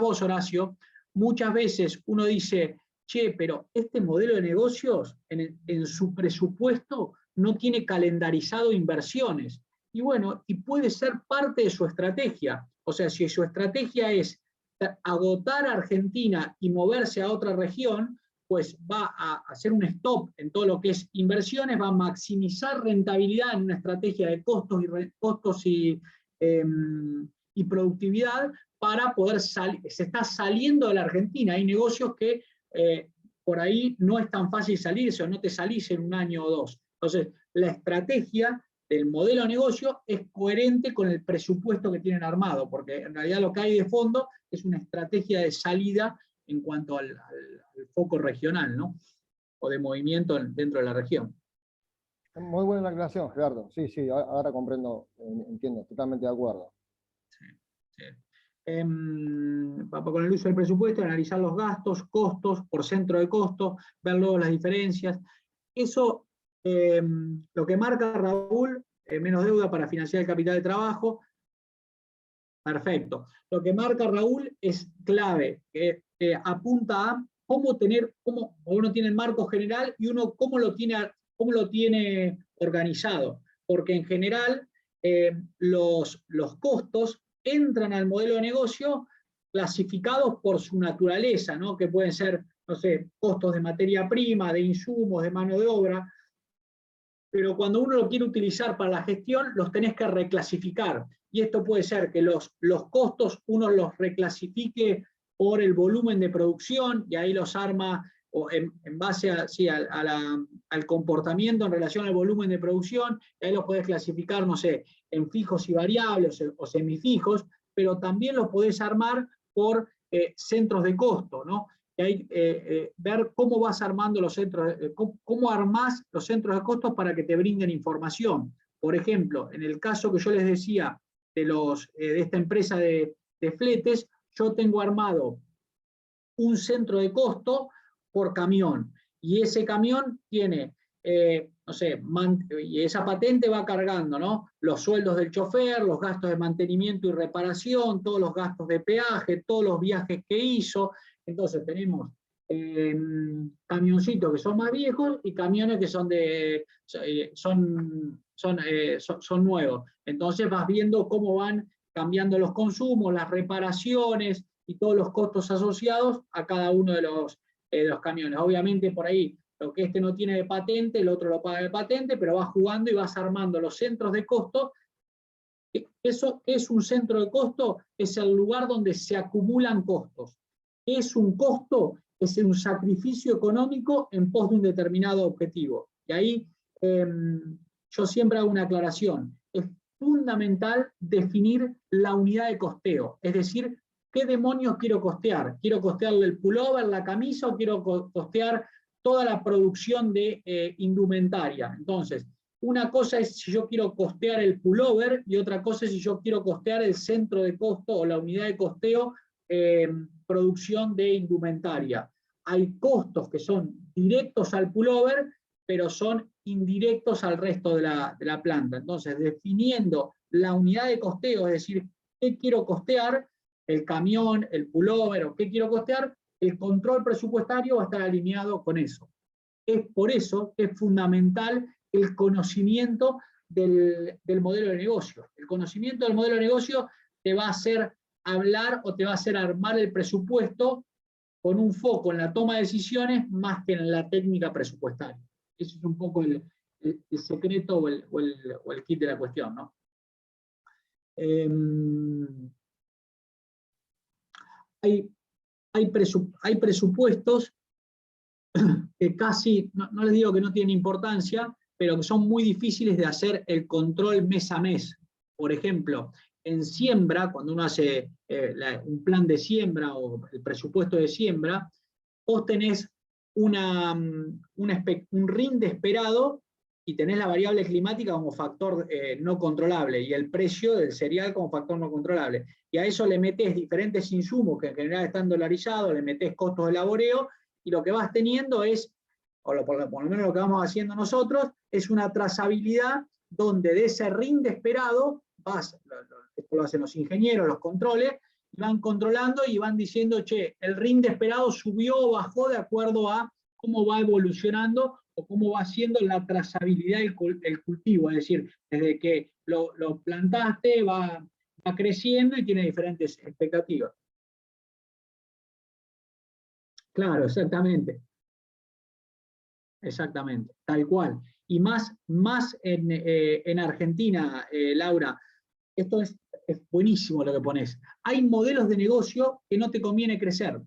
vos, Horacio, muchas veces uno dice, che, pero este modelo de negocios en su presupuesto no tiene calendarizado inversiones. Y bueno, y puede ser parte de su estrategia. O sea, si su estrategia es agotar a Argentina y moverse a otra región, pues va a hacer un stop en todo lo que es inversiones, va a maximizar rentabilidad en una estrategia de costos y productividad para poder salir. Se está saliendo de la Argentina. Hay negocios que por ahí no es tan fácil salirse o no te salís en un año o dos. Entonces, la estrategia del modelo de negocio es coherente con el presupuesto que tienen armado, porque en realidad lo que hay de fondo es una estrategia de salida en cuanto al foco regional, ¿no? O de movimiento dentro de la región. Muy buena la aclaración, Gerardo. Sí, ahora comprendo, entiendo, totalmente de acuerdo. Sí. Con el uso del presupuesto, analizar los gastos, costos por centro de costo, ver luego las diferencias. Eso, lo que marca Raúl, menos deuda para financiar el capital de trabajo, perfecto. Lo que marca Raúl es clave, que apunta a cómo uno tiene el marco general y uno cómo lo tiene organizado. Porque en general los costos entran al modelo de negocio clasificados por su naturaleza, ¿no? Que pueden ser, no sé, costos de materia prima, de insumos, de mano de obra, pero cuando uno lo quiere utilizar para la gestión, los tenés que reclasificar. Y esto puede ser que los costos uno los reclasifique por el volumen de producción, y ahí los arma en base al comportamiento en relación al volumen de producción, y ahí los podés clasificar, no sé, en fijos y variables o semifijos, pero también los podés armar por centros de costo, ¿no? Y ahí ver cómo vas armando los centros, cómo armás los centros de costos para que te brinden información. Por ejemplo, en el caso que yo les decía de esta empresa de fletes, yo tengo armado un centro de costo por camión, y ese camión tiene, no sé, y esa patente va cargando, ¿no? Los sueldos del chofer, los gastos de mantenimiento y reparación, todos los gastos de peaje, todos los viajes que hizo. Entonces tenemos camioncitos que son más viejos y camiones que son nuevos. Entonces vas viendo cómo van cambiando los consumos, las reparaciones y todos los costos asociados a cada uno de los camiones. Obviamente por ahí lo que este no tiene de patente, el otro lo paga de patente, pero vas jugando y vas armando los centros de costo. Eso es un centro de costo, es el lugar donde se acumulan costos. Es un costo, es un sacrificio económico en pos de un determinado objetivo. Y ahí yo siempre hago una aclaración. Es fundamental definir la unidad de costeo, es decir, ¿qué demonios quiero costear? ¿Quiero costearle el pullover, la camisa, o quiero costear toda la producción de indumentaria? Entonces, una cosa es si yo quiero costear el pullover y otra cosa es si yo quiero costear el centro de costo o la unidad de costeo producción de indumentaria. Hay costos que son directos al pullover, pero son indirectos al resto de la planta. Entonces, definiendo la unidad de costeo, es decir, ¿qué quiero costear? El camión, el pullover, o qué quiero costear, el control presupuestario va a estar alineado con eso. Es por eso que es fundamental el conocimiento del modelo de negocio. El conocimiento del modelo de negocio te va a hacer hablar o te va a hacer armar el presupuesto con un foco en la toma de decisiones más que en la técnica presupuestaria. Eso es un poco el secreto o el kit de la cuestión, ¿no? Hay presupuestos que casi, no les digo que no tienen importancia, pero que son muy difíciles de hacer el control mes a mes. Por ejemplo, en siembra, cuando uno hace un plan de siembra o el presupuesto de siembra, vos tenés un rinde esperado y tenés la variable climática como factor no controlable y el precio del cereal como factor no controlable. Y a eso le metés diferentes insumos que en general están dolarizados, le metés costos de laboreo, y lo que vas teniendo es, por lo menos lo que vamos haciendo nosotros, es una trazabilidad donde de ese rinde esperado, esto lo hacen los ingenieros, los controles, y van controlando y van diciendo, che, el rinde esperado subió o bajó de acuerdo a cómo va evolucionando o cómo va haciendo la trazabilidad del cultivo, es decir, desde que lo plantaste va creciendo y tiene diferentes expectativas. Claro, exactamente. Exactamente, tal cual. Y más en Argentina, Laura, esto es buenísimo lo que pones. Hay modelos de negocio que no te conviene crecer.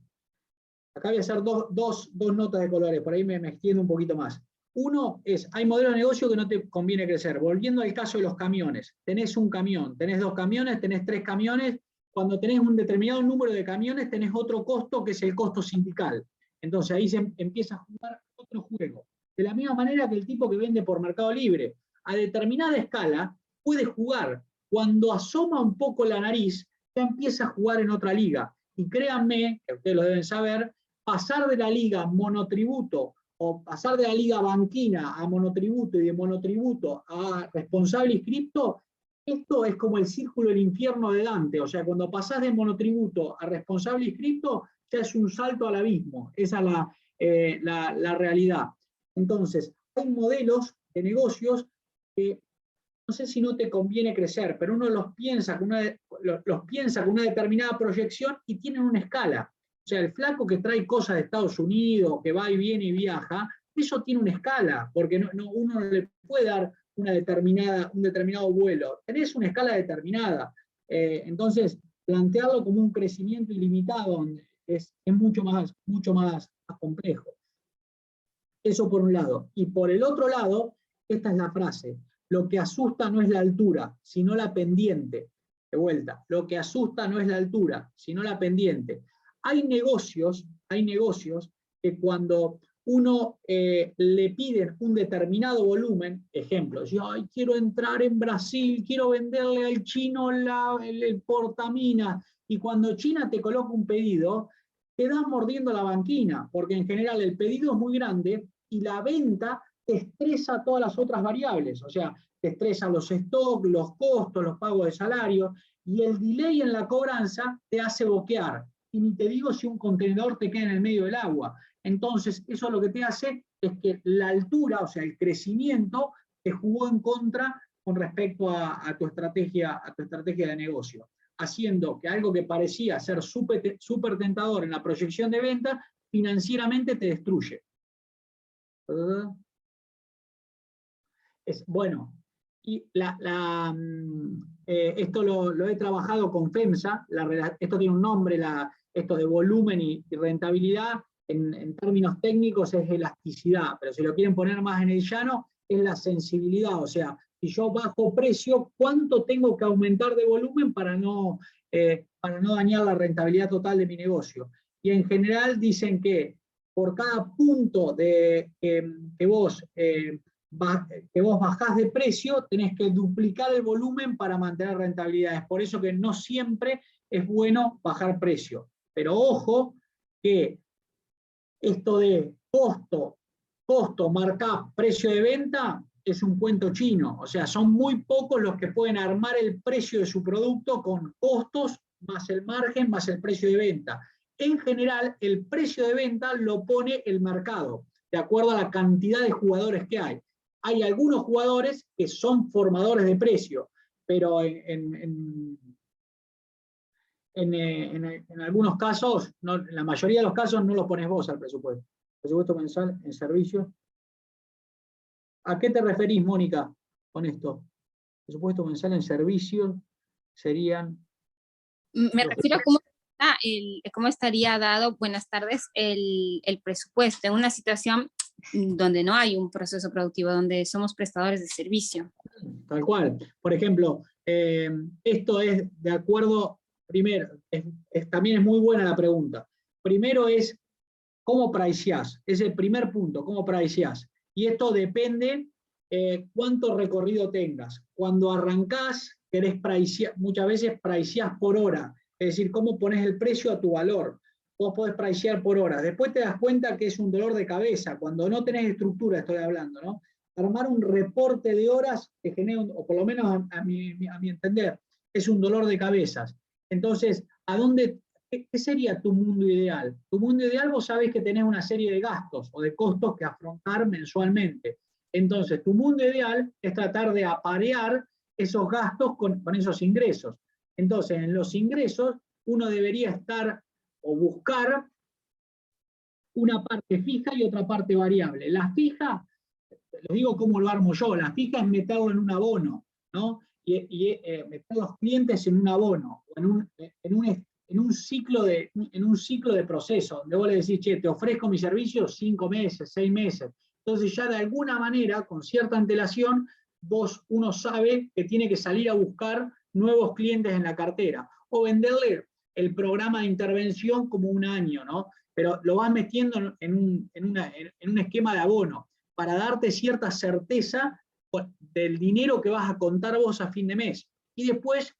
Acá voy a hacer dos notas de colores, por ahí me extiendo un poquito más. Uno es, hay modelos de negocio que no te conviene crecer. Volviendo al caso de los camiones. Tenés un camión, tenés 2 camiones, tenés 3 camiones. Cuando tenés un determinado número de camiones, tenés otro costo que es el costo sindical. Entonces ahí se empieza a jugar otro juego. De la misma manera que el tipo que vende por Mercado Libre, a determinada escala, puede jugar. Cuando asoma un poco la nariz, ya empieza a jugar en otra liga. Y créanme, que ustedes lo deben saber, pasar de la liga monotributo o pasar de la liga banquina a monotributo y de monotributo a responsable inscripto, esto es como el círculo del infierno de Dante. O sea, cuando pasás de monotributo a responsable inscripto, ya es un salto al abismo. Esa es la realidad. Entonces, hay modelos de negocios que no sé si no te conviene crecer, pero uno los piensa con una determinada proyección y tienen una escala. O sea, el flaco que trae cosas de Estados Unidos, que va y viene y viaja, eso tiene una escala, porque uno no le puede dar un determinado vuelo. Tenés una escala determinada. Entonces, plantearlo como un crecimiento ilimitado es mucho más complejo. Eso por un lado. Y por el otro lado, esta es la frase: lo que asusta no es la altura, sino la pendiente. De vuelta, lo que asusta no es la altura, sino la pendiente. Hay negocios que cuando uno le piden un determinado volumen, ejemplo, yo quiero entrar en Brasil, quiero venderle al chino el portamina, y cuando China te coloca un pedido, te das mordiendo la banquina, porque en general el pedido es muy grande y la venta te estresa todas las otras variables, o sea, te estresan los stocks, los costos, los pagos de salario, y el delay en la cobranza te hace boquear. Y ni te digo si un contenedor te queda en el medio del agua. Entonces, eso lo que te hace es que la altura, o sea, el crecimiento, te jugó en contra con respecto a tu estrategia de negocio, haciendo que algo que parecía ser súper tentador en la proyección de venta, financieramente te destruye. Bueno, y esto lo he trabajado con FEMSA, esto tiene un nombre, esto de volumen y rentabilidad, en términos técnicos es elasticidad, pero si lo quieren poner más en el llano, es la sensibilidad. O sea, si yo bajo precio, ¿cuánto tengo que aumentar de volumen para no dañar la rentabilidad total de mi negocio? Y en general dicen que por cada punto que vos bajás de precio, tenés que duplicar el volumen para mantener rentabilidades. Por eso que no siempre es bueno bajar precio. Pero ojo que esto de costo, markup, precio de venta, es un cuento chino. O sea, son muy pocos los que pueden armar el precio de su producto con costos, más el margen, más el precio de venta. En general, el precio de venta lo pone el mercado, de acuerdo a la cantidad de jugadores que hay. Hay algunos jugadores que son formadores de precio, pero en algunos casos, en la mayoría de los casos no lo pones vos al presupuesto. Presupuesto mensual en servicios. ¿A qué te referís, Mónica, con esto? Presupuesto mensual en servicios serían... Me refiero a cómo estaría dado, buenas tardes, el presupuesto en una situación donde no hay un proceso productivo, donde somos prestadores de servicio. Tal cual. Por ejemplo, esto es de acuerdo, primero, también es muy buena la pregunta. Primero es, ¿cómo priceás? Es el primer punto, ¿cómo priceás? Y esto depende cuánto recorrido tengas. Cuando arrancás, querés pricear, muchas veces priceás por hora, es decir, cómo pones el precio a tu valor. Vos podés pricear por hora. Después te das cuenta que es un dolor de cabeza, cuando no tenés estructura, estoy hablando, ¿no? Armar un reporte de horas que genera, o por lo menos a mi entender, es un dolor de cabezas. Entonces, ¿qué sería tu mundo ideal? Tu mundo ideal, vos sabés que tenés una serie de gastos o de costos que afrontar mensualmente. Entonces, tu mundo ideal es tratar de aparear esos gastos con esos ingresos. Entonces, en los ingresos, uno debería estar o buscar una parte fija y otra parte variable. La fija, les digo cómo lo armo yo, la fija es meterlo en un abono, ¿no? Y meter los clientes en un abono, en un ciclo de proceso, donde vos le decís, che, te ofrezco mi servicio 5 meses, 6 meses. Entonces ya de alguna manera, con cierta antelación, uno sabe que tiene que salir a buscar nuevos clientes en la cartera, o venderle el programa de intervención como un año, ¿no? Pero lo vas metiendo en un esquema de abono, para darte cierta certeza del dinero que vas a contar vos a fin de mes. Y después,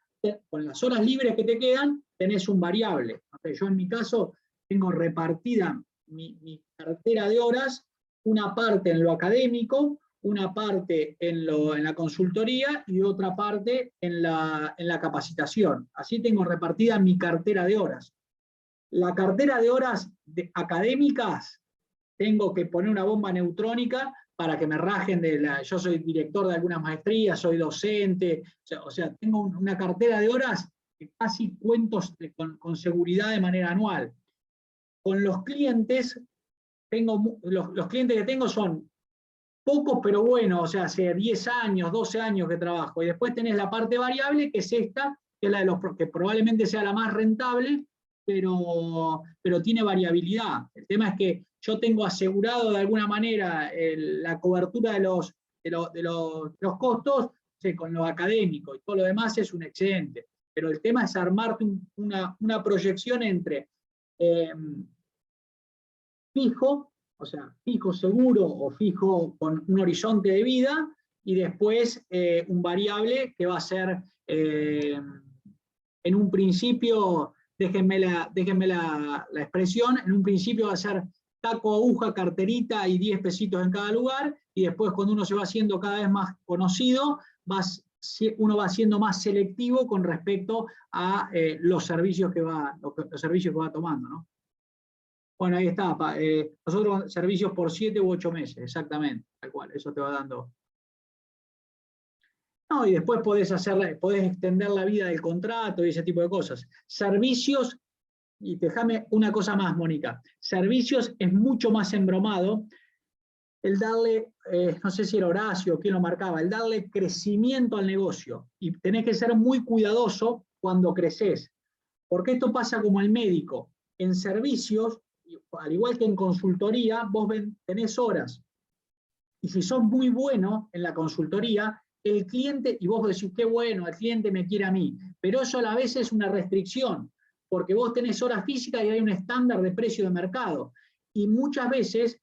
con las horas libres que te quedan, tenés un variable. Yo en mi caso tengo repartida mi cartera de horas, una parte en lo académico, una parte en la consultoría y otra parte en la capacitación. Así tengo repartida mi cartera de horas. La cartera de horas académicas, tengo que poner una bomba neutrónica para que me rajen yo soy director de algunas maestrías, soy docente, o sea tengo una cartera de horas que casi cuento con seguridad de manera anual. Con los clientes, los clientes que tengo son pocos pero buenos, o sea, hace 10 años, 12 años que trabajo, y después tenés la parte variable, que es esta, que es la de que probablemente sea la más rentable, pero tiene variabilidad. El tema es que yo tengo asegurado de alguna manera la cobertura de los costos, con lo académico, y todo lo demás es un excedente. Pero el tema es armarte una proyección entre fijo, o sea, fijo seguro o fijo con un horizonte de vida, y después un variable que va a ser, en un principio, déjenme la expresión, en un principio va a ser taco, aguja, carterita y 10 pesitos en cada lugar, y después cuando uno se va haciendo cada vez más conocido, uno va siendo más selectivo con respecto a los servicios que va tomando, ¿no? Bueno, ahí está. Nosotros servicios por 7 u 8 meses, exactamente, tal cual, eso te va dando. No, y después podés extender la vida del contrato y ese tipo de cosas. Servicios, y déjame una cosa más, Mónica, servicios es mucho más embromado el darle, no sé si era Horacio o quién lo marcaba, el darle crecimiento al negocio. Y tenés que ser muy cuidadoso cuando creces, porque esto pasa como el médico. En servicios, al igual que en consultoría, vos tenés horas. Y si sos muy bueno en la consultoría, el cliente, y vos decís, qué bueno, el cliente me quiere a mí, pero eso a la vez es una restricción, porque vos tenés horas físicas y hay un estándar de precio de mercado. Y muchas veces,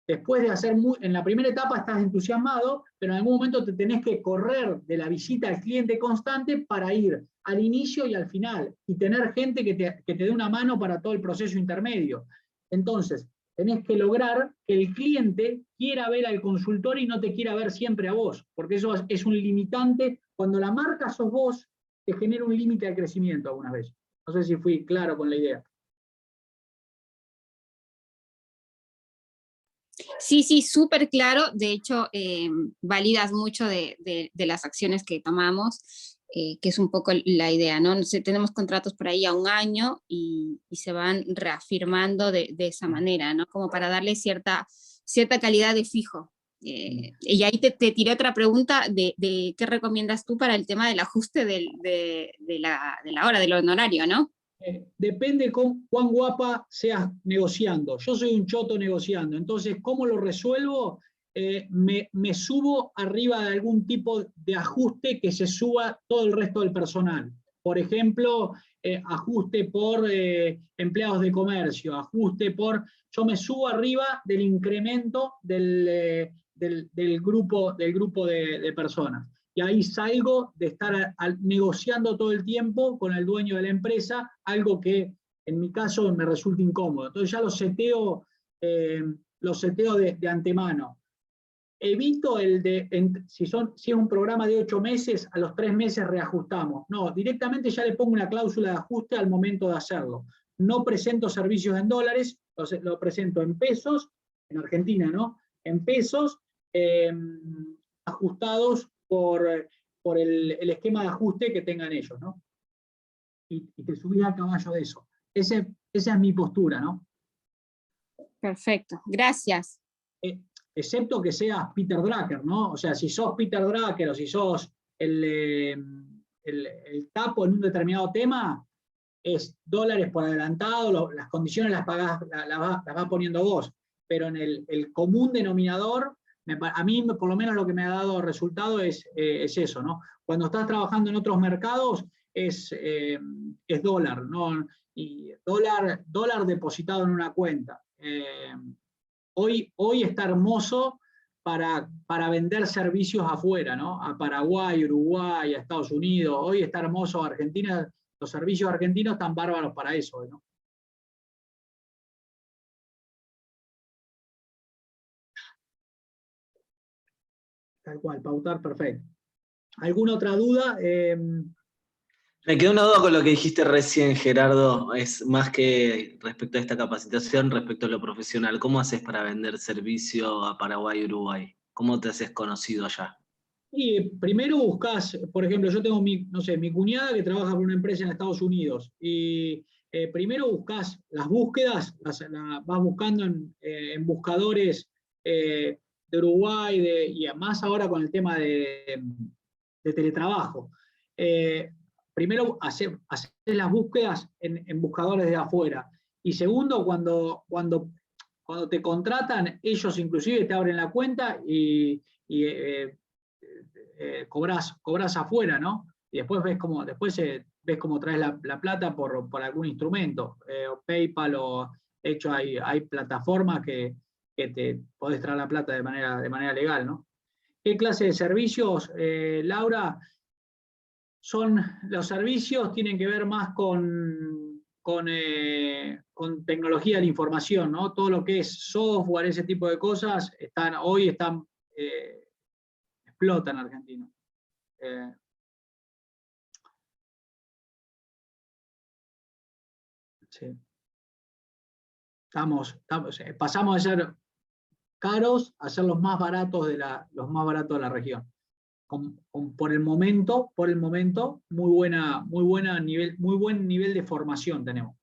después de en la primera etapa estás entusiasmado, pero en algún momento te tenés que correr de la visita al cliente constante para ir al inicio y al final, y tener gente que te dé una mano para todo el proceso intermedio. Entonces, tenés que lograr que el cliente quiera ver al consultor y no te quiera ver siempre a vos, porque eso es un limitante. Cuando la marca sos vos, te genera un límite al crecimiento algunas veces. No sé si fui claro con la idea. Sí, súper claro. De hecho, validas mucho de las acciones que tomamos. que es un poco la idea, ¿no? Tenemos contratos por ahí a 1 año y se van reafirmando de esa manera, ¿no? Como para darle cierta calidad de fijo. Y ahí te tiré otra pregunta de qué recomiendas tú para el tema del ajuste de la hora, del honorario, ¿no? Depende cuán guapa seas negociando. Yo soy un choto negociando, entonces, ¿cómo lo resuelvo? Me subo arriba de algún tipo de ajuste que se suba todo el resto del personal. Por ejemplo, ajuste por empleados de comercio, ajuste por... Yo me subo arriba del incremento del grupo de personas. Y ahí salgo de estar negociando todo el tiempo con el dueño de la empresa, algo que en mi caso me resulta incómodo. Entonces ya lo seteo de antemano. Evito si es un programa de 8 meses, a los 3 meses reajustamos. No, directamente ya le pongo una cláusula de ajuste al momento de hacerlo. No presento servicios en dólares, lo presento en pesos, en Argentina, ¿no? En pesos, ajustados por el esquema de ajuste que tengan ellos, ¿no? Y te subís a caballo de eso. Esa es mi postura, ¿no? Perfecto, gracias. Excepto que seas Peter Drucker, ¿no? O sea, si sos Peter Drucker o si sos el capo en un determinado tema, es dólares por adelantado, las condiciones las pagás, las vas poniendo vos. Pero en el común denominador, a mí por lo menos lo que me ha dado resultado es eso, ¿no? Cuando estás trabajando en otros mercados es dólar, ¿no? Y dólar depositado en una cuenta. Hoy está hermoso para vender servicios afuera, ¿no? A Paraguay, Uruguay, a Estados Unidos. Hoy está hermoso Argentina, los servicios argentinos están bárbaros para eso, ¿no? Tal cual, pautar, perfecto. ¿Alguna otra duda? Me quedó una duda con lo que dijiste recién, Gerardo, es más que respecto a esta capacitación, respecto a lo profesional. ¿Cómo haces para vender servicio a Paraguay y Uruguay? ¿Cómo te haces conocido allá? Y primero buscas, por ejemplo, yo tengo mi cuñada que trabaja por una empresa en Estados Unidos, y primero buscas las búsquedas, vas buscando en buscadores de Uruguay, y más ahora con el tema de teletrabajo. Primero hacer las búsquedas en buscadores de afuera. Y segundo, cuando te contratan, ellos inclusive te abren la cuenta y cobras afuera, ¿no? Y después ves cómo traes la plata por algún instrumento, o PayPal, o de hecho hay plataformas que te podés traer la plata de manera legal, ¿no? ¿Qué clase de servicios, Laura? Los servicios tienen que ver más con tecnología de la información, ¿no? Todo lo que es software, ese tipo de cosas, hoy explotan en Argentina. Sí. Pasamos de ser caros a ser los más baratos de la región. Por el momento, muy buen nivel de formación tenemos.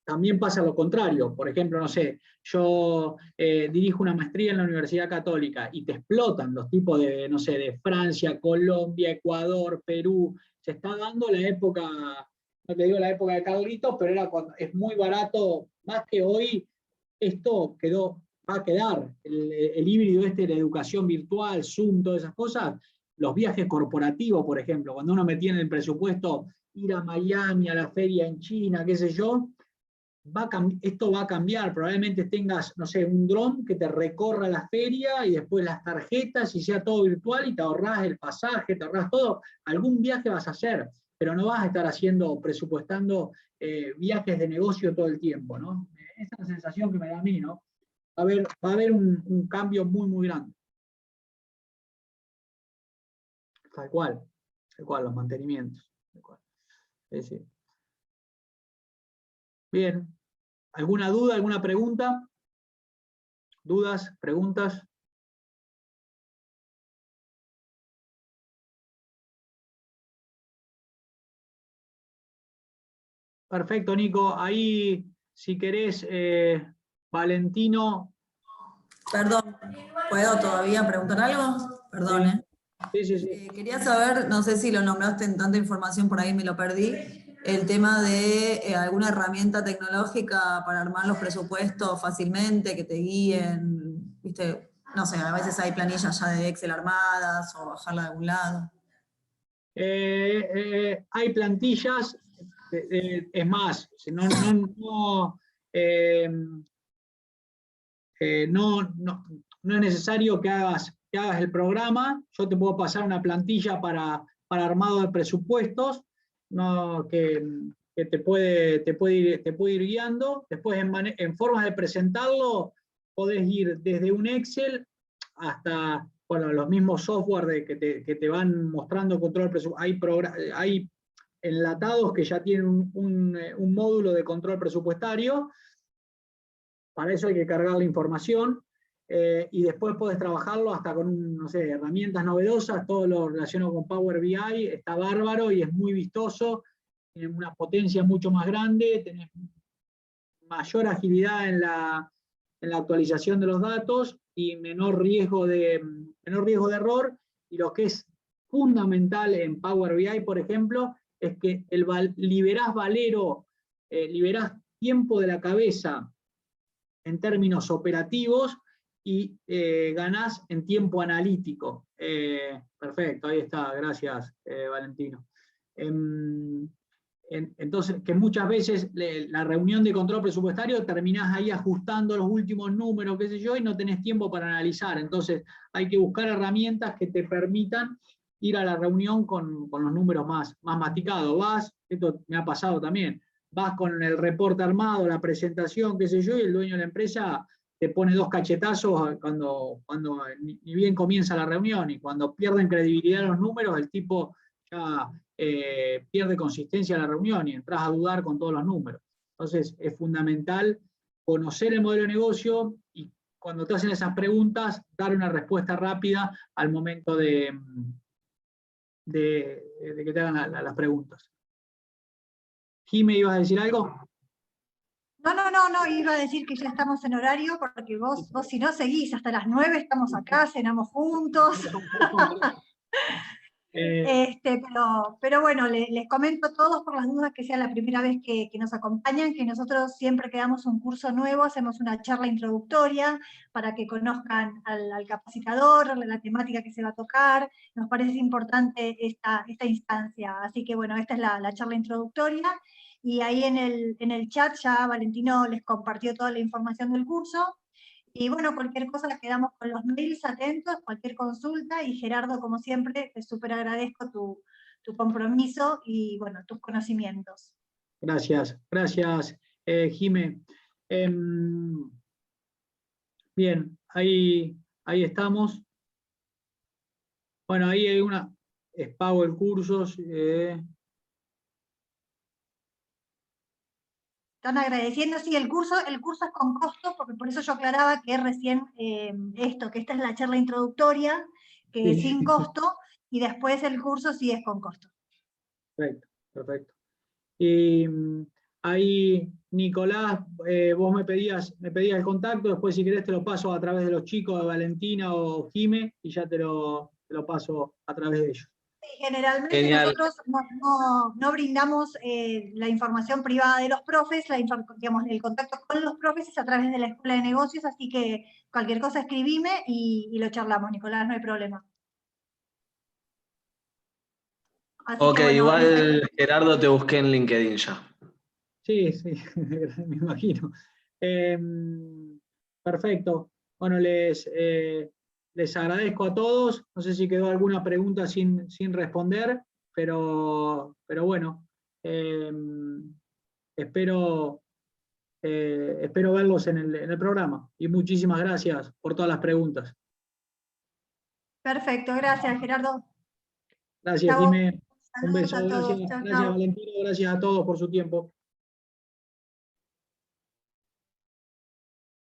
También pasa lo contrario. Por ejemplo, no sé, yo dirijo una maestría en la Universidad Católica y te explotan los tipos de, no sé, de Francia, Colombia, Ecuador, Perú. Se está dando la época, no te digo la época de Carlitos, pero era cuando es muy barato, más que hoy. Esto va a quedar, el híbrido de la educación virtual, Zoom, todas esas cosas, los viajes corporativos, por ejemplo, cuando uno metía en el presupuesto ir a Miami, a la feria en China, qué sé yo, esto va a cambiar. Probablemente tengas, no sé, un dron que te recorra la feria y después las tarjetas y sea todo virtual y te ahorrás el pasaje, te ahorrás todo. Algún viaje vas a hacer, pero no vas a estar presupuestando viajes de negocio todo el tiempo, ¿no? Esa es la sensación que me da a mí, ¿no? Va a haber un cambio muy, muy grande. Tal cual, los mantenimientos. Tal cual. Sí. Bien. ¿Alguna duda, alguna pregunta? ¿Dudas, preguntas? Perfecto, Nico. Ahí, si querés, Valentino. Perdón, ¿puedo todavía preguntar algo? Perdón, Sí. quería saber, no sé si lo nombraste en tanta información, por ahí me lo perdí, el tema de alguna herramienta tecnológica para armar los presupuestos fácilmente, que te guíen, ¿viste? No sé, a veces hay planillas ya de Excel armadas o bajarla de algún lado. Hay plantillas, es más, no es necesario que hagas el programa. Yo te puedo pasar una plantilla para armado de presupuestos, ¿no? que te puede ir guiando. Después, en formas de presentarlo, podés ir desde un Excel hasta los mismos software que te van mostrando control presupuestario. Hay enlatados que ya tienen un módulo de control presupuestario. Para eso hay que cargar la información, y después podés trabajarlo hasta con, no sé, herramientas novedosas. Todo lo relacionado con Power BI está bárbaro y es muy vistoso, tiene una potencia mucho más grande, tenés mayor agilidad en la actualización de los datos y menor riesgo de error. Y lo que es fundamental en Power BI, por ejemplo, es que liberás liberás tiempo de la cabeza en términos operativos y ganás en tiempo analítico. Perfecto, ahí está, gracias, Valentino. Entonces, que muchas veces la reunión de control presupuestario terminás ahí ajustando los últimos números, qué sé yo, y no tenés tiempo para analizar. Entonces, hay que buscar herramientas que te permitan ir a la reunión con los números más masticados. Esto me ha pasado también, vas con el reporte armado, la presentación, qué sé yo, y el dueño de la empresa te pone 2 cachetazos cuando ni bien comienza la reunión, y cuando pierden credibilidad los números, el tipo ya pierde consistencia en la reunión y entras a dudar con todos los números. Entonces es fundamental conocer el modelo de negocio y cuando te hacen esas preguntas, dar una respuesta rápida al momento de que te hagan las preguntas. Jime, ¿ibas a decir algo? No, iba a decir que ya estamos en horario, porque vos si no seguís hasta las 9 estamos acá, cenamos juntos. Pero bueno, les comento a todos por las dudas que sea la primera vez que nos acompañan, que nosotros siempre que damos un curso nuevo hacemos una charla introductoria para que conozcan al capacitador, la temática que se va a tocar. Nos parece importante esta instancia, así que bueno, esta es la charla introductoria, y ahí en el chat ya Valentino les compartió toda la información del curso. Y bueno, cualquier cosa la quedamos con los mails atentos, cualquier consulta, y Gerardo, como siempre, te súper agradezco tu compromiso y bueno, tus conocimientos. Gracias, Jime. Bien, ahí estamos. Bueno, ahí hay es Power Cursos. Están agradeciendo, sí, el curso es con costo, porque por eso yo aclaraba que recién que esta es la charla introductoria, que es sin costo, y después el curso sí es con costo. Perfecto. Y ahí, Nicolás, vos me pedías el contacto, después si querés te lo paso a través de los chicos de Valentina o Jime, y ya te lo paso a través de ellos. Generalmente Genial. nosotros no brindamos la información privada de los profes, digamos, el contacto con los profes es a través de la Escuela de Negocios, así que cualquier cosa escribime y lo charlamos, Nicolás, no hay problema. Así Ok, que, bueno, igual Gerardo te busqué en LinkedIn ya. Sí, me imagino. Perfecto. Bueno, les agradezco a todos. No sé si quedó alguna pregunta sin responder, pero bueno, espero verlos en el programa. Y muchísimas gracias por todas las preguntas. perfecto, gracias, Gerardo. Gracias, Chau. Jimé. Un Saludos beso, a todos. gracias. Chau, Gracias, chau. Valentino. Gracias a todos por su tiempo.